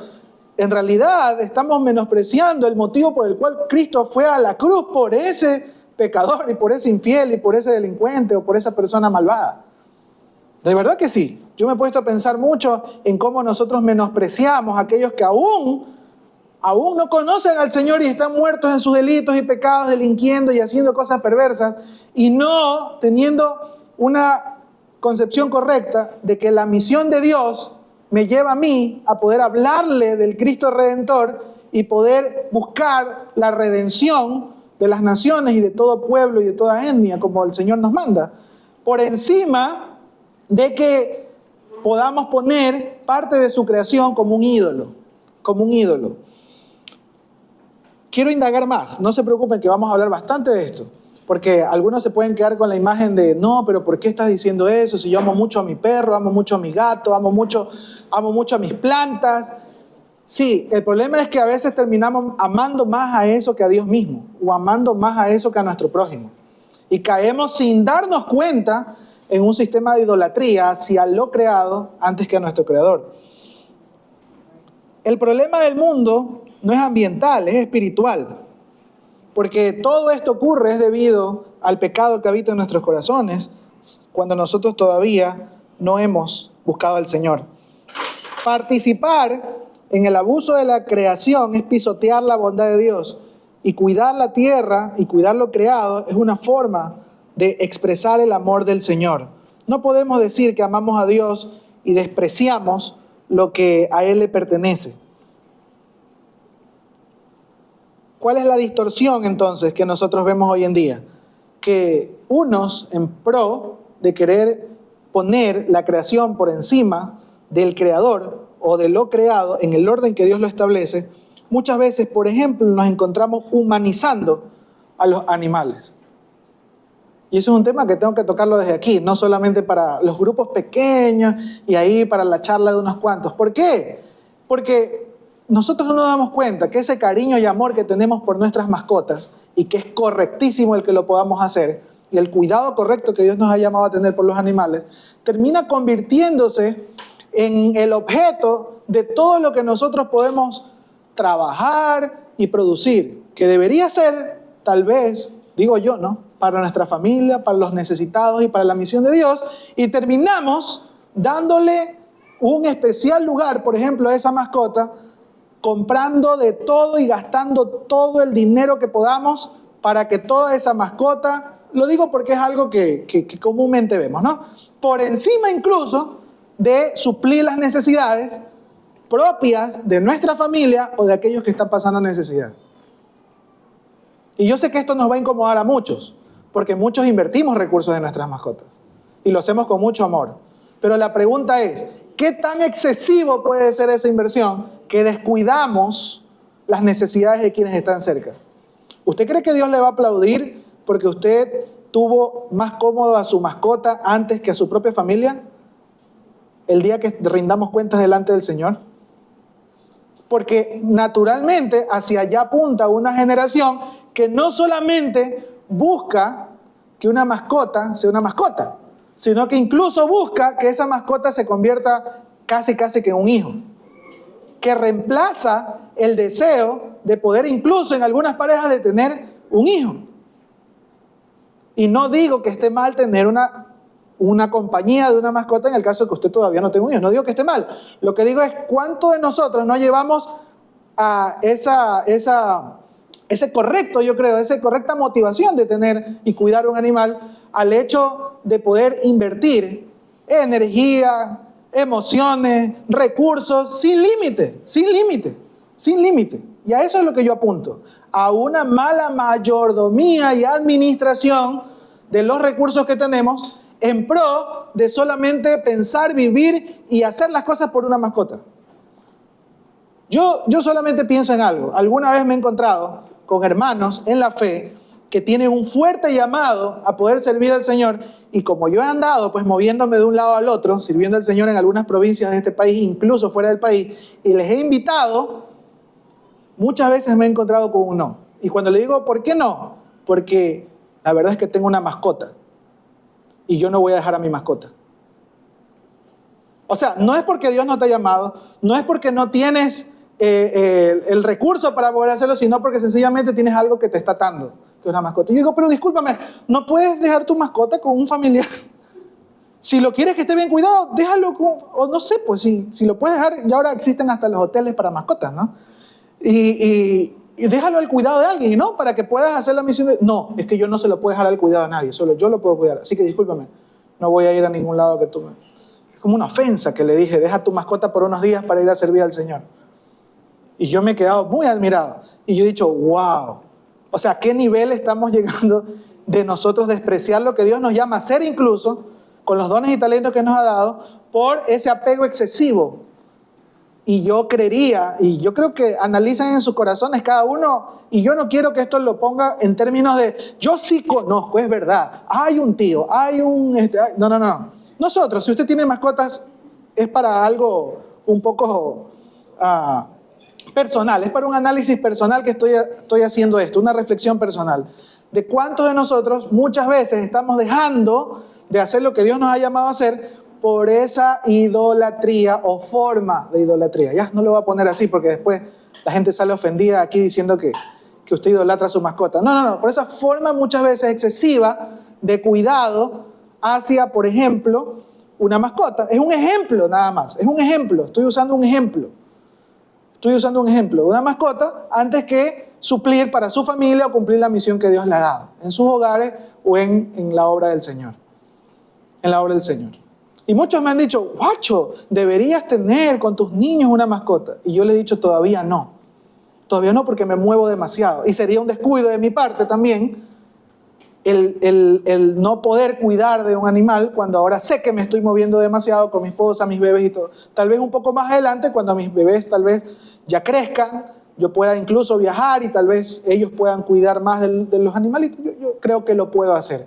En realidad estamos menospreciando el motivo por el cual Cristo fue a la cruz por ese pecador y por ese infiel y por ese delincuente o por esa persona malvada. De verdad que sí. Yo me he puesto a pensar mucho en cómo nosotros menospreciamos a aquellos que aún no conocen al Señor y están muertos en sus delitos y pecados, delinquiendo y haciendo cosas perversas y no teniendo una concepción correcta de que la misión de Dios me lleva a mí a poder hablarle del Cristo Redentor y poder buscar la redención de las naciones y de todo pueblo y de toda etnia, como el Señor nos manda, por encima de que podamos poner parte de su creación como un ídolo, Quiero indagar más, no se preocupen que vamos a hablar bastante de esto, porque algunos se pueden quedar con la imagen de, no, pero ¿por qué estás diciendo eso? Si yo amo mucho a mi perro, amo mucho a mi gato, amo mucho a mis plantas. Sí, el problema es que a veces terminamos amando más a eso que a Dios mismo, o amando más a eso que a nuestro prójimo. Y caemos sin darnos cuenta en un sistema de idolatría hacia lo creado antes que a nuestro creador. El problema del mundo no es ambiental, es espiritual. Porque todo esto ocurre es debido al pecado que habita en nuestros corazones cuando nosotros todavía no hemos buscado al Señor. Participar en el abuso de la creación es pisotear la bondad de Dios. Y cuidar la tierra y cuidar lo creado es una forma de expresar el amor del Señor. No podemos decir que amamos a Dios y despreciamos lo que a Él le pertenece. ¿Cuál es la distorsión entonces que nosotros vemos hoy en día? Que unos en pro de querer poner la creación por encima del creador o de lo creado en el orden que Dios lo establece, muchas veces, por ejemplo, nos encontramos humanizando a los animales. Y eso es un tema que tengo que tocarlo desde aquí, no solamente para los grupos pequeños y ahí para la charla de unos cuantos. ¿Por qué? Porque nosotros no nos damos cuenta que ese cariño y amor que tenemos por nuestras mascotas y que es correctísimo el que lo podamos hacer y el cuidado correcto que Dios nos ha llamado a tener por los animales, termina convirtiéndose en el objeto de todo lo que nosotros podemos trabajar y producir, que debería ser, tal vez, digo yo, ¿no?, para nuestra familia, para los necesitados y para la misión de Dios, y terminamos dándole un especial lugar, por ejemplo, a esa mascota, comprando de todo y gastando todo el dinero que podamos para que toda esa mascota, lo digo porque es algo que comúnmente vemos, ¿no?, por encima incluso de suplir las necesidades propias de nuestra familia o de aquellos que están pasando necesidad. Y yo sé que esto nos va a incomodar a muchos, porque muchos invertimos recursos en nuestras mascotas y lo hacemos con mucho amor. Pero la pregunta es, ¿qué tan excesivo puede ser esa inversión que descuidamos las necesidades de quienes están cerca? ¿Usted cree que Dios le va a aplaudir porque usted tuvo más cómodo a su mascota antes que a su propia familia el día que rindamos cuentas delante del Señor? Porque naturalmente hacia allá apunta una generación que no solamente busca que una mascota sea una mascota, sino que incluso busca que esa mascota se convierta casi que en un hijo, que reemplaza el deseo de poder incluso en algunas parejas de tener un hijo. Y no digo que esté mal tener una compañía de una mascota en el caso de que usted todavía no tenga un hijo. No digo que esté mal. Lo que digo es cuánto de nosotros no llevamos a esa correcta motivación de tener y cuidar un animal al hecho de poder invertir energía, emociones, recursos sin límite. Y a eso es lo que yo apunto, a una mala mayordomía y administración de los recursos que tenemos en pro de solamente pensar, vivir y hacer las cosas por una mascota. Yo solamente pienso en algo. Alguna vez me he encontrado con hermanos en la fe que tienen un fuerte llamado a poder servir al Señor, y como yo he andado pues moviéndome de un lado al otro, sirviendo al Señor en algunas provincias de este país, incluso fuera del país, y les he invitado, muchas veces me he encontrado con un no. Y cuando le digo, ¿por qué no? Porque la verdad es que tengo una mascota y yo no voy a dejar a mi mascota. O sea, no es porque Dios no te ha llamado, no es porque no tienes el recurso para poder hacerlo, sino porque sencillamente tienes algo que te está atando, que es una mascota. Y yo digo, pero discúlpame, ¿no puedes dejar tu mascota con un familiar? Si lo quieres que esté bien cuidado, déjalo o no sé, pues si lo puedes dejar, y ahora existen hasta los hoteles para mascotas, ¿no? Y déjalo al cuidado de alguien, ¿no? Para que puedas hacer la misión No, es que yo no se lo puedo dejar al cuidado de nadie, solo yo lo puedo cuidar. Así que discúlpame, no voy a ir a ningún lado que tú me... Es como una ofensa que le dije, deja tu mascota por unos días para ir a servir al Señor. Y yo me he quedado muy admirado. Y yo he dicho, wow. O sea, ¿a qué nivel estamos llegando de nosotros despreciar lo que Dios nos llama a hacer, incluso con los dones y talentos que nos ha dado, por ese apego excesivo? Y yo creería, y yo creo que analicen en sus corazones cada uno, y yo no quiero que esto lo ponga en términos de, yo sí conozco, es verdad, hay un tío, hay un... No. Nosotros, si usted tiene mascotas, es para algo un poco personal, es para un análisis personal que estoy haciendo esto, una reflexión personal, de cuántos de nosotros muchas veces estamos dejando de hacer lo que Dios nos ha llamado a hacer por esa idolatría o forma de idolatría. Ya no lo voy a poner así porque después la gente sale ofendida aquí diciendo que usted idolatra a su mascota. No, por esa forma muchas veces excesiva de cuidado hacia, por ejemplo, una mascota. Es un ejemplo nada más, es un ejemplo, estoy usando un ejemplo. Una mascota antes que suplir para su familia o cumplir la misión que Dios le ha dado, en sus hogares o en la obra del Señor. En la obra del Señor. Y muchos me han dicho, guacho, deberías tener con tus niños una mascota. Y yo le he dicho, todavía no. Todavía no, porque me muevo demasiado. Y sería un descuido de mi parte también el no poder cuidar de un animal cuando ahora sé que me estoy moviendo demasiado con mi esposa, mis bebés y todo. Tal vez un poco más adelante, cuando mis bebés tal vez ya crezcan, yo pueda incluso viajar y tal vez ellos puedan cuidar más de los animalitos. Yo creo que lo puedo hacer.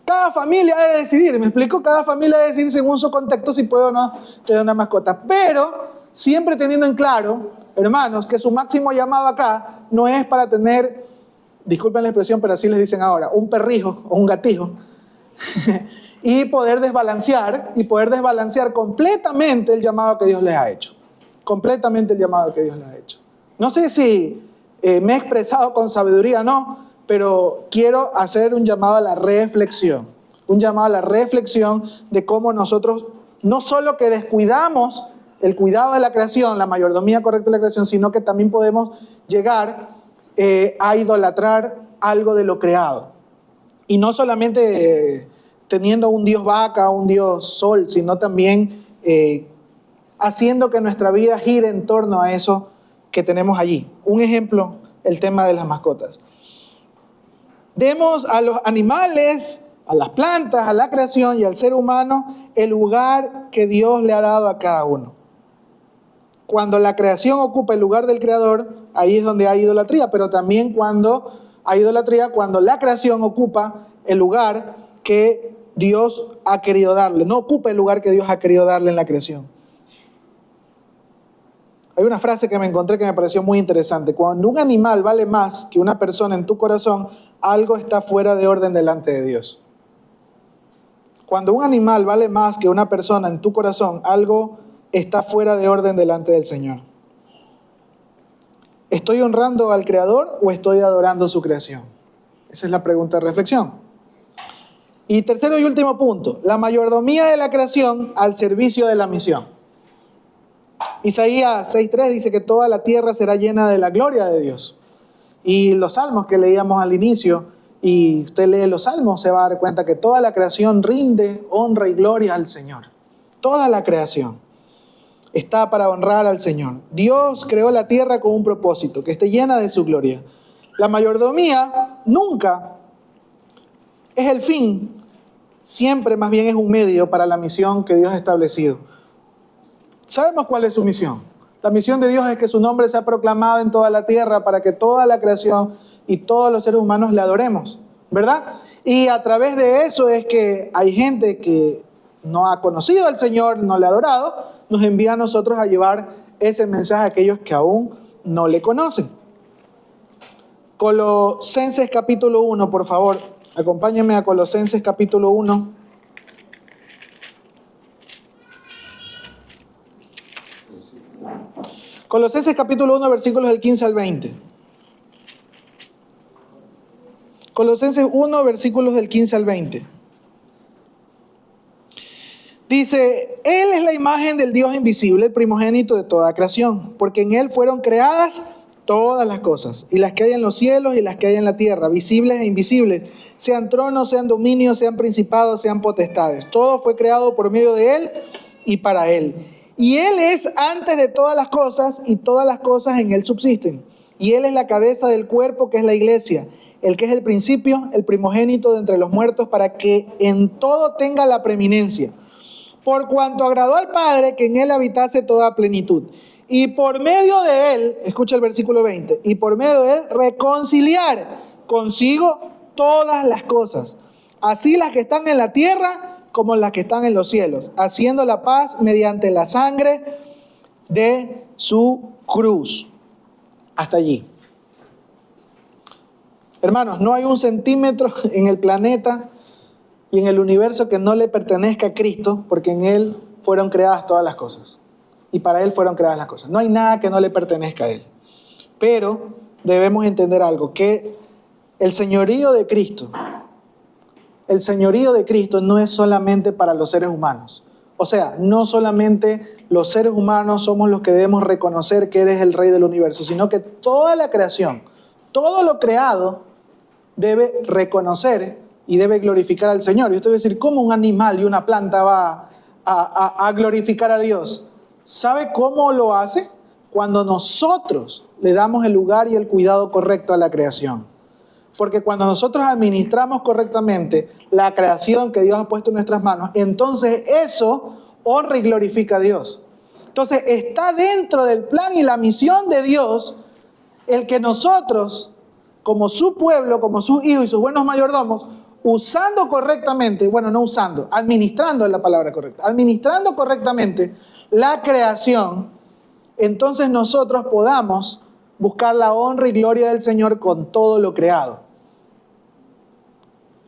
Cada familia ha de decidir, ¿me explico? Cada familia ha de decidir según su contexto si puede o no tener una mascota. Pero siempre teniendo en claro, hermanos, que su máximo llamado acá no es para tener, disculpen la expresión, pero así les dicen ahora, un perrijo o un gatijo y poder desbalancear completamente el llamado que Dios les ha hecho. Completamente el llamado que Dios les ha hecho. No sé si me he expresado con sabiduría o no, pero quiero hacer un llamado a la reflexión. Un llamado a la reflexión de cómo nosotros no solo que descuidamos el cuidado de la creación, la mayordomía correcta de la creación, sino que también podemos llegar a idolatrar algo de lo creado. Y no solamente teniendo un dios vaca, un dios sol, sino también haciendo que nuestra vida gire en torno a eso que tenemos allí. Un ejemplo, el tema de las mascotas. Demos a los animales, a las plantas, a la creación y al ser humano el lugar que Dios le ha dado a cada uno. Cuando la creación ocupa el lugar del creador, ahí es donde hay idolatría, pero también cuando hay idolatría, cuando la creación ocupa el lugar que Dios ha querido darle, no ocupa el lugar que Dios ha querido darle en la creación. Hay una frase que me encontré que me pareció muy interesante. Cuando un animal vale más que una persona en tu corazón, algo está fuera de orden delante de Dios. Cuando un animal vale más que una persona en tu corazón, algo está fuera de orden delante del Señor. ¿Estoy honrando al Creador o estoy adorando su creación? Esa es la pregunta de reflexión. Y tercero y último punto, la mayordomía de la creación al servicio de la misión. Isaías 6:3 dice que toda la tierra será llena de la gloria de Dios. Y los salmos que leíamos al inicio, y usted lee los salmos, se va a dar cuenta que toda la creación rinde honra y gloria al Señor. Toda la creación está para honrar al Señor. Dios creó la tierra con un propósito, que esté llena de su gloria. La mayordomía nunca es el fin, siempre más bien es un medio para la misión que Dios ha establecido. Sabemos cuál es su misión. La misión de Dios es que su nombre sea proclamado en toda la tierra para que toda la creación y todos los seres humanos le adoremos, ¿verdad? Y a través de eso es que hay gente que no ha conocido al Señor, no le ha adorado, nos envía a nosotros a llevar ese mensaje a aquellos que aún no le conocen. Colosenses capítulo 1, por favor, acompáñenme a Colosenses capítulo 1. Colosenses capítulo 1, versículos del 15 al 20. Colosenses 1, versículos del 15 al 20. Dice, Él es la imagen del Dios invisible, el primogénito de toda creación, porque en Él fueron creadas todas las cosas, y las que hay en los cielos y las que hay en la tierra, visibles e invisibles, sean tronos, sean dominios, sean principados, sean potestades. Todo fue creado por medio de Él y para Él. Y Él es antes de todas las cosas, y todas las cosas en Él subsisten. Y Él es la cabeza del cuerpo, que es la iglesia, el que es el principio, el primogénito de entre los muertos, para que en todo tenga la preeminencia. Por cuanto agradó al Padre que en Él habitase toda plenitud. Y por medio de Él, escucha el versículo 20, y por medio de Él reconciliar consigo todas las cosas, así las que están en la tierra como las que están en los cielos, haciendo la paz mediante la sangre de su cruz. Hasta allí. Hermanos, no hay un centímetro en el planeta y en el universo que no le pertenezca a Cristo, porque en Él fueron creadas todas las cosas. Y para Él fueron creadas las cosas. No hay nada que no le pertenezca a Él. Pero debemos entender algo, que el señorío de Cristo no es solamente para los seres humanos. O sea, no solamente los seres humanos somos los que debemos reconocer que eres el Rey del universo, sino que toda la creación, todo lo creado debe reconocer y debe glorificar al Señor. Y usted va a decir, ¿cómo un animal y una planta va a glorificar a Dios? ¿Sabe cómo lo hace? Cuando nosotros le damos el lugar y el cuidado correcto a la creación. Porque cuando nosotros administramos correctamente la creación que Dios ha puesto en nuestras manos, entonces eso honra y glorifica a Dios. Entonces está dentro del plan y la misión de Dios el que nosotros, como su pueblo, como sus hijos y sus buenos mayordomos, usando correctamente, administrando es la palabra correcta, administrando correctamente la creación, entonces nosotros podamos buscar la honra y gloria del Señor con todo lo creado.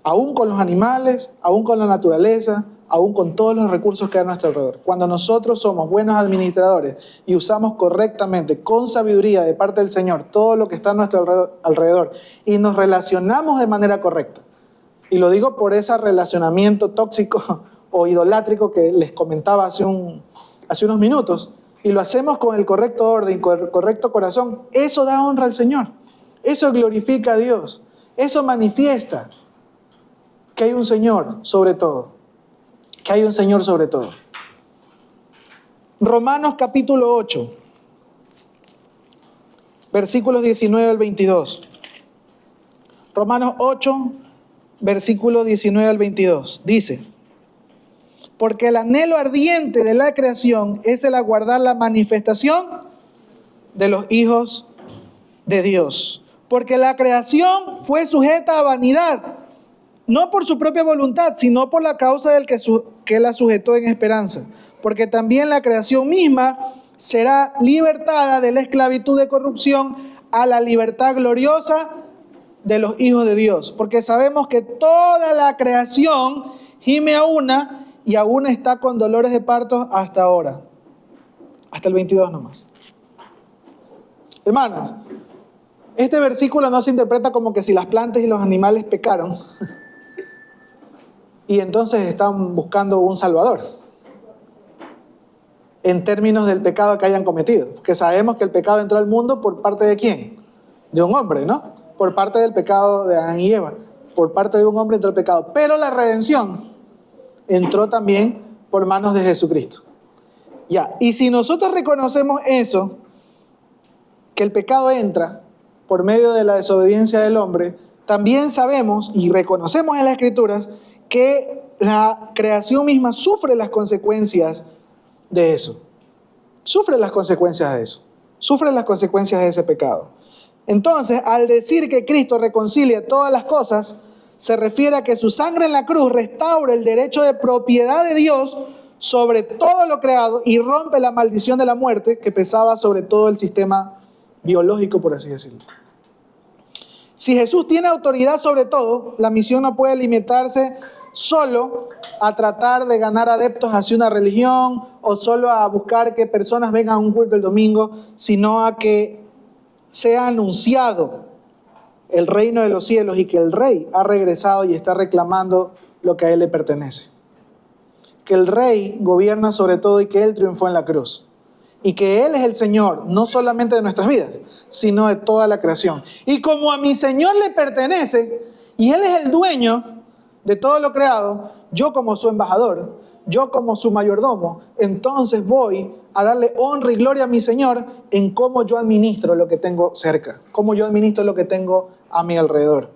Aún con los animales, aún con la naturaleza, aún con todos los recursos que hay a nuestro alrededor. Cuando nosotros somos buenos administradores y usamos correctamente, con sabiduría de parte del Señor, todo lo que está a nuestro alrededor y nos relacionamos de manera correcta. Y lo digo por ese relacionamiento tóxico o idolátrico que les comentaba hace unos minutos. Y lo hacemos con el correcto orden, con el correcto corazón. Eso da honra al Señor. Eso glorifica a Dios. Eso manifiesta que hay un Señor sobre todo. Que hay un Señor sobre todo. Romanos capítulo 8, versículos 19 al 22. Romanos 8, versículos 19 al 22. Dice, porque el anhelo ardiente de la creación es el aguardar la manifestación de los hijos de Dios. Porque la creación fue sujeta a vanidad, no por su propia voluntad, sino por la causa del que la sujetó en esperanza. Porque también la creación misma será libertada de la esclavitud de corrupción a la libertad gloriosa de los hijos de Dios. Porque sabemos que toda la creación gime a una y aún está con dolores de parto hasta ahora. Hasta el 22 nomás. Hermanos, este versículo no se interpreta como que si las plantas y los animales pecaron y entonces están buscando un salvador en términos del pecado que hayan cometido. Porque sabemos que el pecado entró al mundo por parte de ¿quién? De un hombre, ¿no? Por parte del pecado de Adán y Eva. Por parte de un hombre entró el pecado. Pero la redención entró también por manos de Jesucristo. Ya, y si nosotros reconocemos eso, que el pecado entra por medio de la desobediencia del hombre, también sabemos y reconocemos en las Escrituras que la creación misma sufre las consecuencias de eso. Sufre las consecuencias de eso. Sufre las consecuencias de ese pecado. Entonces, al decir que Cristo reconcilia todas las cosas, se refiere a que su sangre en la cruz restaura el derecho de propiedad de Dios sobre todo lo creado y rompe la maldición de la muerte que pesaba sobre todo el sistema biológico, por así decirlo. Si Jesús tiene autoridad sobre todo, la misión no puede limitarse solo a tratar de ganar adeptos hacia una religión o solo a buscar que personas vengan a un culto el domingo, sino a que sea anunciado el reino de los cielos y que el rey ha regresado y está reclamando lo que a él le pertenece. Que el rey gobierna sobre todo y que él triunfó en la cruz. Y que él es el Señor, no solamente de nuestras vidas, sino de toda la creación. Y como a mi Señor le pertenece y él es el dueño de todo lo creado, yo como su embajador, yo como su mayordomo, entonces voy a darle honra y gloria a mi Señor en cómo yo administro lo que tengo cerca, cómo yo administro lo que tengo a mi alrededor.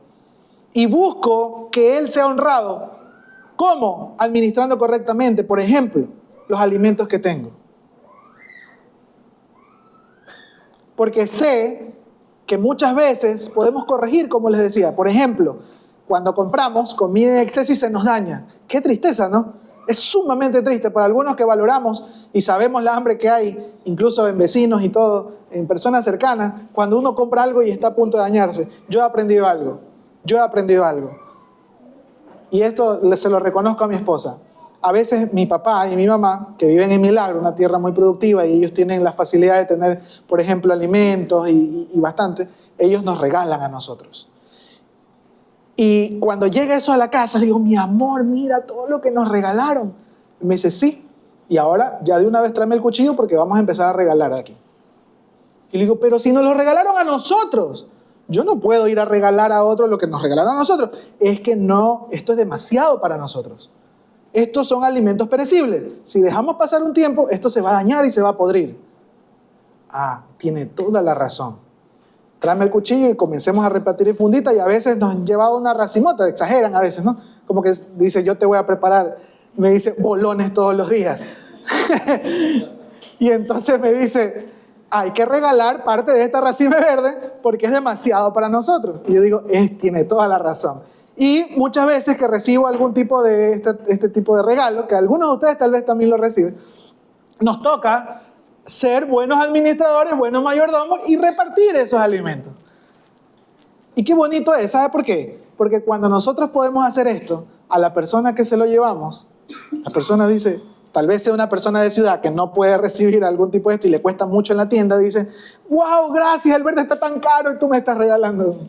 Y busco que Él sea honrado. ¿Cómo? Administrando correctamente, por ejemplo, los alimentos que tengo. Porque sé que muchas veces podemos corregir, como les decía. Por ejemplo, cuando compramos comida en exceso y se nos daña. Qué tristeza, ¿no? Es sumamente triste para algunos que valoramos y sabemos la hambre que hay, incluso en vecinos y todo, en personas cercanas, cuando uno compra algo y está a punto de dañarse. Yo he aprendido algo. Y esto se lo reconozco a mi esposa. A veces mi papá y mi mamá, que viven en Milagro, una tierra muy productiva, y ellos tienen la facilidad de tener, por ejemplo, alimentos y bastante, ellos nos regalan a nosotros. Y cuando llega eso a la casa, le digo, mi amor, mira todo lo que nos regalaron. Y me dice, sí. Y ahora ya de una vez tráeme el cuchillo porque vamos a empezar a regalar aquí. Y le digo, pero si nos lo regalaron a nosotros, yo no puedo ir a regalar a otros lo que nos regalaron a nosotros. Es que no, esto es demasiado para nosotros. Estos son alimentos perecibles. Si dejamos pasar un tiempo, esto se va a dañar y se va a podrir. Ah, tiene toda la razón. Tráeme el cuchillo y comencemos a repartir en fundita, y a veces nos han llevado una racimota, exageran a veces, ¿no? Como que dice, yo te voy a preparar, me dice, bolones todos los días. Y entonces me dice, hay que regalar parte de esta racime verde porque es demasiado para nosotros. Y yo digo, tiene toda la razón. Y muchas veces que recibo algún tipo de este tipo de regalo, que algunos de ustedes tal vez también lo reciben, nos toca ser buenos administradores, buenos mayordomos y repartir esos alimentos. Y qué bonito es, ¿sabe por qué? Porque cuando nosotros podemos hacer esto, a la persona que se lo llevamos, la persona dice, tal vez sea una persona de ciudad que no puede recibir algún tipo de esto y le cuesta mucho en la tienda, dice, wow, gracias, el verde está tan caro y tú me estás regalando.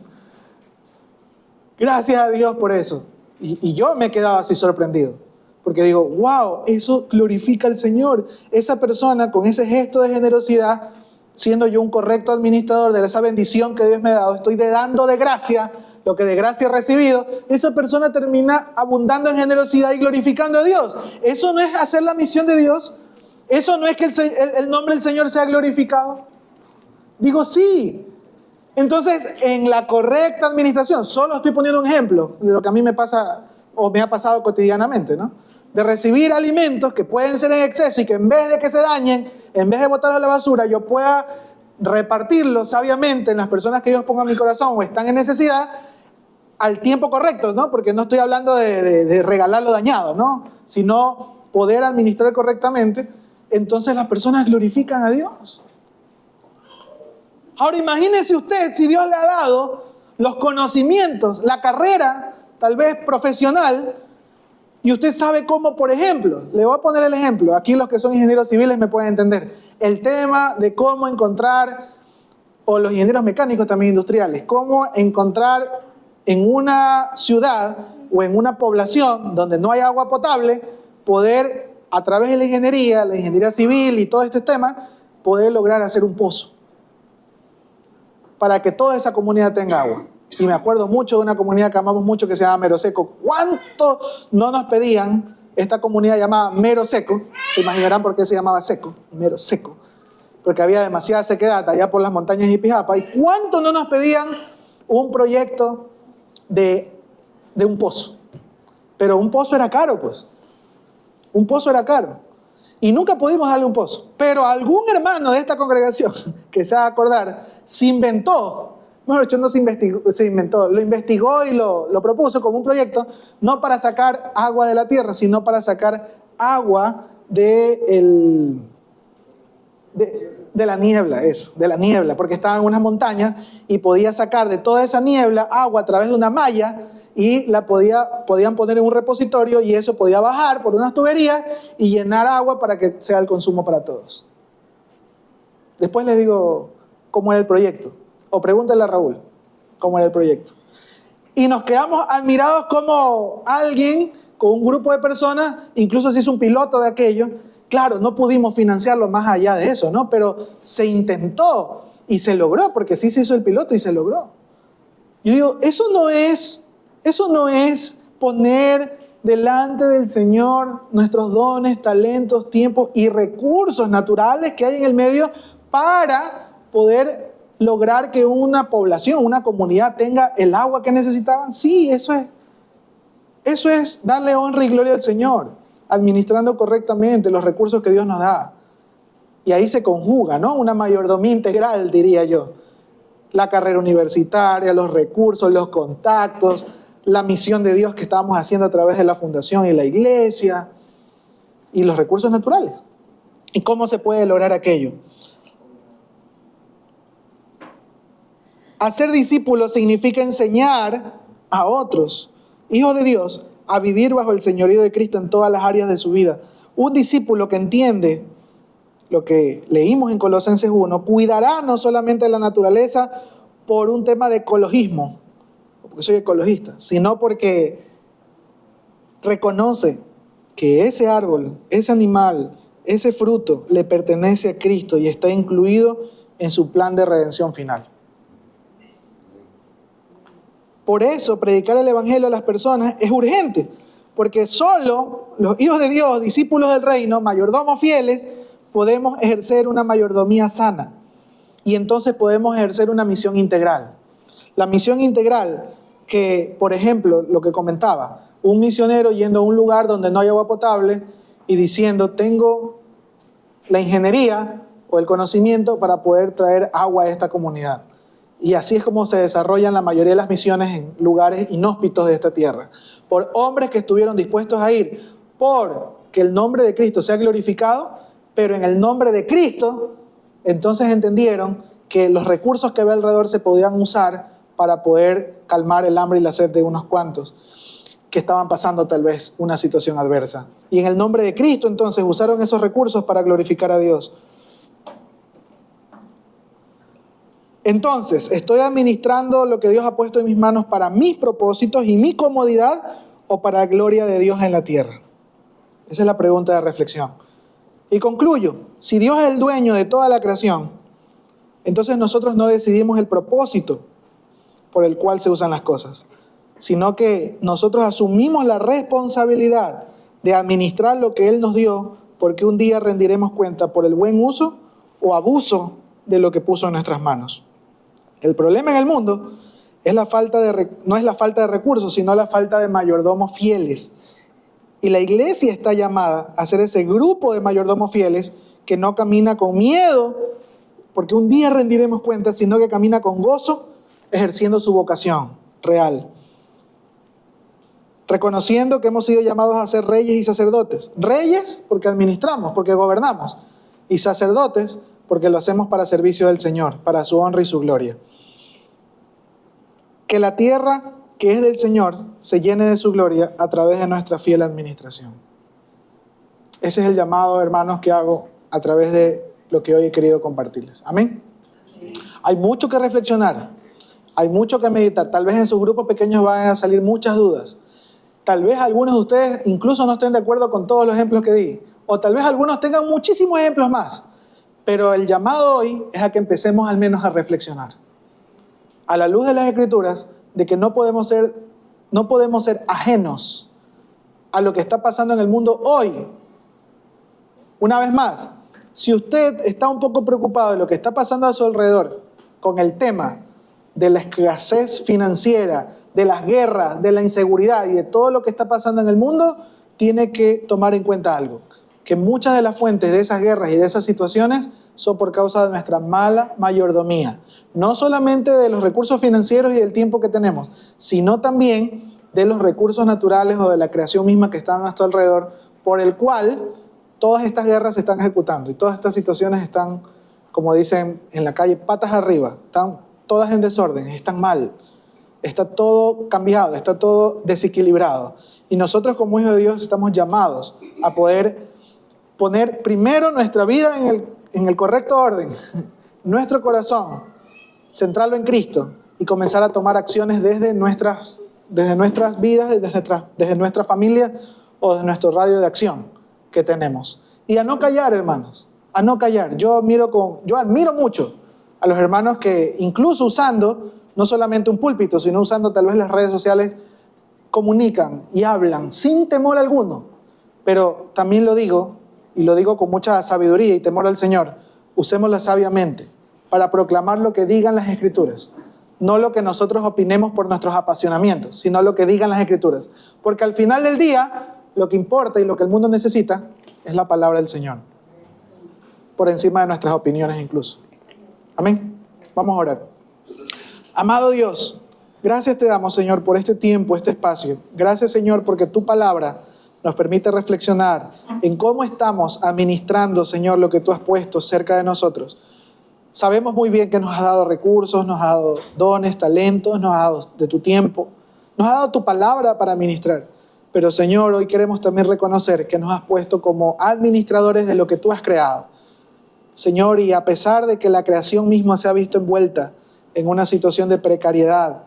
Gracias a Dios por eso. Y yo me he quedado así sorprendido. Porque digo, wow, eso glorifica al Señor. Esa persona con ese gesto de generosidad, siendo yo un correcto administrador de esa bendición que Dios me ha dado, estoy dando de gracia lo que de gracia he recibido, esa persona termina abundando en generosidad y glorificando a Dios. ¿Eso no es hacer la misión de Dios? ¿Eso no es que el nombre del Señor sea glorificado? Digo, sí. Entonces, en la correcta administración, solo estoy poniendo un ejemplo de lo que a mí me pasa o me ha pasado cotidianamente, ¿no? De recibir alimentos que pueden ser en exceso y que en vez de que se dañen, en vez de botarlos a la basura, yo pueda repartirlos sabiamente en las personas que Dios ponga en mi corazón o están en necesidad, al tiempo correcto, ¿no? Porque no estoy hablando de regalar lo dañado, ¿no? Sino poder administrar correctamente, entonces las personas glorifican a Dios. Ahora imagínese usted si Dios le ha dado los conocimientos, la carrera, tal vez profesional, y usted sabe cómo, por ejemplo, le voy a poner el ejemplo, aquí los que son ingenieros civiles me pueden entender, el tema de cómo encontrar, o los ingenieros mecánicos también industriales, cómo encontrar en una ciudad o en una población donde no hay agua potable, poder a través de la ingeniería civil y todo este tema, poder lograr hacer un pozo para que toda esa comunidad tenga agua. Y me acuerdo mucho de una comunidad que amamos mucho que se llama Mero Seco. ¿Cuánto no nos pedían esta comunidad llamada Mero Seco? Se imaginarán por qué se llamaba Seco, Mero Seco. Porque había demasiada sequedad allá por las montañas de Ipijapa. ¿Y cuánto no nos pedían un proyecto de un pozo? Pero un pozo era caro, pues. Un pozo era caro. Y nunca pudimos darle un pozo. Pero algún hermano de esta congregación, que se va a acordar, se inventó, mejor dicho, no se inventó, lo investigó y lo propuso como un proyecto, no para sacar agua de la tierra, sino para sacar agua de la niebla, de la niebla, porque estaba en unas montañas y podía sacar de toda esa niebla agua a través de una malla y la podían poner en un repositorio y eso podía bajar por unas tuberías y llenar agua para que sea el consumo para todos. Después les digo cómo era el proyecto, o pregúntale a Raúl cómo era el proyecto. Y nos quedamos admirados como alguien con un grupo de personas, incluso se hizo un piloto de aquello. Claro, no pudimos financiarlo más allá de eso, ¿no? Pero se intentó y se logró, porque sí se hizo el piloto y se logró. Yo digo, eso no es poner delante del Señor nuestros dones, talentos, tiempos y recursos naturales que hay en el medio para poder lograr que una población, una comunidad tenga el agua que necesitaban. Sí, eso es darle honra y gloria al Señor, administrando correctamente los recursos que Dios nos da. Y ahí se conjuga, ¿no? Una mayordomía integral, diría yo. La carrera universitaria, los recursos, los contactos, la misión de Dios que estamos haciendo a través de la fundación y la iglesia, y los recursos naturales. ¿Y cómo se puede lograr aquello? Hacer discípulos significa enseñar a otros, hijos de Dios, a vivir bajo el señorío de Cristo en todas las áreas de su vida. Un discípulo que entiende lo que leímos en Colosenses 1, cuidará no solamente la naturaleza por un tema de ecologismo, porque soy ecologista, sino porque reconoce que ese árbol, ese animal, ese fruto le pertenece a Cristo y está incluido en su plan de redención final. Por eso predicar el evangelio a las personas es urgente, porque solo los hijos de Dios, discípulos del reino, mayordomos fieles, podemos ejercer una mayordomía sana y entonces podemos ejercer una misión integral. La misión integral que, por ejemplo, lo que comentaba, un misionero yendo a un lugar donde no hay agua potable y diciendo, tengo la ingeniería o el conocimiento para poder traer agua a esta comunidad. Y así es como se desarrollan la mayoría de las misiones en lugares inhóspitos de esta tierra. Por hombres que estuvieron dispuestos a ir por que el nombre de Cristo sea glorificado, pero en el nombre de Cristo, entonces entendieron que los recursos que había alrededor se podían usar para poder calmar el hambre y la sed de unos cuantos que estaban pasando tal vez una situación adversa. Y en el nombre de Cristo entonces usaron esos recursos para glorificar a Dios. Entonces, ¿estoy administrando lo que Dios ha puesto en mis manos para mis propósitos y mi comodidad o para la gloria de Dios en la tierra? Esa es la pregunta de reflexión. Y concluyo, si Dios es el dueño de toda la creación, entonces nosotros no decidimos el propósito por el cual se usan las cosas, sino que nosotros asumimos la responsabilidad de administrar lo que Él nos dio, porque un día rendiremos cuenta por el buen uso o abuso de lo que puso en nuestras manos. El problema en el mundo es no es la falta de recursos, sino la falta de mayordomos fieles. Y la iglesia está llamada a ser ese grupo de mayordomos fieles que no camina con miedo, porque un día rendiremos cuenta, sino que camina con gozo, ejerciendo su vocación real. reconociendo que hemos sido llamados a ser reyes y sacerdotes. Reyes porque administramos, porque gobernamos, y sacerdotes porque lo hacemos para servicio del Señor, para su honra y su gloria. Que la tierra que es del Señor se llene de su gloria a través de nuestra fiel administración. Ese es el llamado, hermanos, que hago a través de lo que hoy he querido compartirles. Amén. Hay mucho que reflexionar, hay mucho que meditar. Tal vez en sus grupos pequeños van a salir muchas dudas. Tal vez algunos de ustedes incluso no estén de acuerdo con todos los ejemplos que di. O tal vez algunos tengan muchísimos ejemplos más. Pero el llamado hoy es a que empecemos al menos a reflexionar. A la luz de las Escrituras, de que no podemos ser ajenos a lo que está pasando en el mundo hoy. Una vez más, si usted está un poco preocupado de lo que está pasando a su alrededor con el tema de la escasez financiera, de las guerras, de la inseguridad y de todo lo que está pasando en el mundo, tiene que tomar en cuenta algo, que muchas de las fuentes de esas guerras y de esas situaciones son por causa de nuestra mala mayordomía. No solamente de los recursos financieros y del tiempo que tenemos, sino también de los recursos naturales o de la creación misma que está a nuestro alrededor, por el cual todas estas guerras se están ejecutando y todas estas situaciones están, como dicen en la calle, patas arriba, están todas en desorden, están mal, está todo cambiado, está todo desequilibrado. Y nosotros como hijos de Dios estamos llamados a poder poner primero nuestra vida en el correcto orden, nuestro corazón, centrarlo en Cristo y comenzar a tomar acciones desde nuestras vidas, desde nuestra familia o de nuestro radio de acción que tenemos. Y a no callar, hermanos, a no callar. Yo admiro mucho a los hermanos que incluso usando no solamente un púlpito, sino usando tal vez las redes sociales, comunican y hablan sin temor alguno. Pero también lo digo, y lo digo con mucha sabiduría y temor al Señor, usémosla sabiamente para proclamar lo que digan las Escrituras. No lo que nosotros opinemos por nuestros apasionamientos, sino lo que digan las Escrituras. Porque al final del día, lo que importa y lo que el mundo necesita es la palabra del Señor. Por encima de nuestras opiniones incluso. Amén. Vamos a orar. Amado Dios, gracias te damos, Señor, por este tiempo, este espacio. Gracias, Señor, porque tu palabra nos permite reflexionar en cómo estamos administrando, Señor, lo que tú has puesto cerca de nosotros. Sabemos muy bien que nos has dado recursos, nos has dado dones, talentos, nos has dado de tu tiempo, nos has dado tu palabra para administrar. Pero, Señor, hoy queremos también reconocer que nos has puesto como administradores de lo que tú has creado. Señor, y a pesar de que la creación misma se ha visto envuelta en una situación de precariedad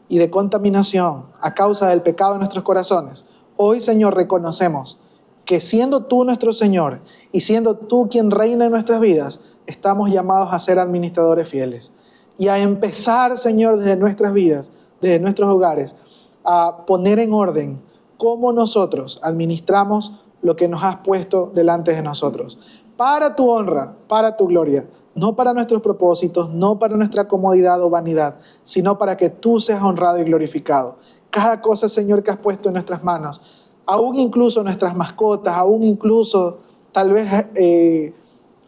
y de contaminación a causa del pecado de nuestros corazones, hoy, Señor, reconocemos que siendo tú nuestro Señor y siendo tú quien reina en nuestras vidas, estamos llamados a ser administradores fieles y a empezar, Señor, desde nuestras vidas, desde nuestros hogares, a poner en orden cómo nosotros administramos lo que nos has puesto delante de nosotros. Para tu honra, para tu gloria, no para nuestros propósitos, no para nuestra comodidad o vanidad, sino para que tú seas honrado y glorificado. Cada cosa, Señor, que has puesto en nuestras manos, aún incluso nuestras mascotas, aún incluso tal vez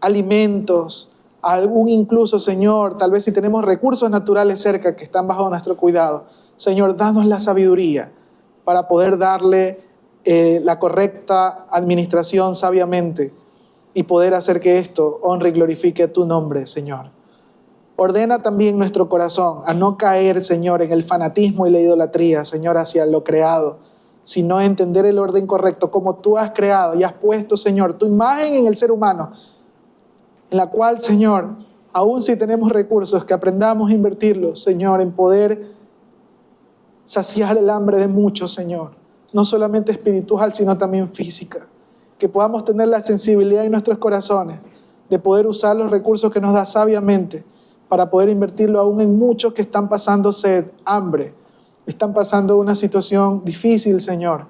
alimentos, aún incluso, Señor, tal vez si tenemos recursos naturales cerca que están bajo nuestro cuidado. Señor, danos la sabiduría para poder darle la correcta administración sabiamente y poder hacer que esto honre y glorifique tu nombre, Señor. Ordena también nuestro corazón a no caer, Señor, en el fanatismo y la idolatría, Señor, hacia lo creado, sino entender el orden correcto, como tú has creado y has puesto, Señor, tu imagen en el ser humano, en la cual, Señor, aún si tenemos recursos, que aprendamos a invertirlos, Señor, en poder saciar el hambre de muchos, Señor, no solamente espiritual, sino también física. Que podamos tener la sensibilidad en nuestros corazones de poder usar los recursos que nos da sabiamente para poder invertirlo aún en muchos que están pasando sed, hambre, están pasando una situación difícil, Señor,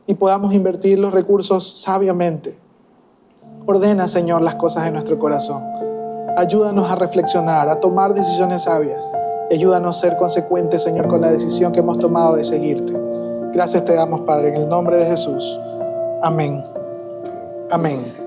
y podamos invertir los recursos sabiamente. Ordena, Señor, las cosas en nuestro corazón. Ayúdanos a reflexionar, a tomar decisiones sabias. Y ayúdanos a ser consecuentes, Señor, con la decisión que hemos tomado de seguirte. Gracias te damos, Padre, en el nombre de Jesús. Amén. Amén.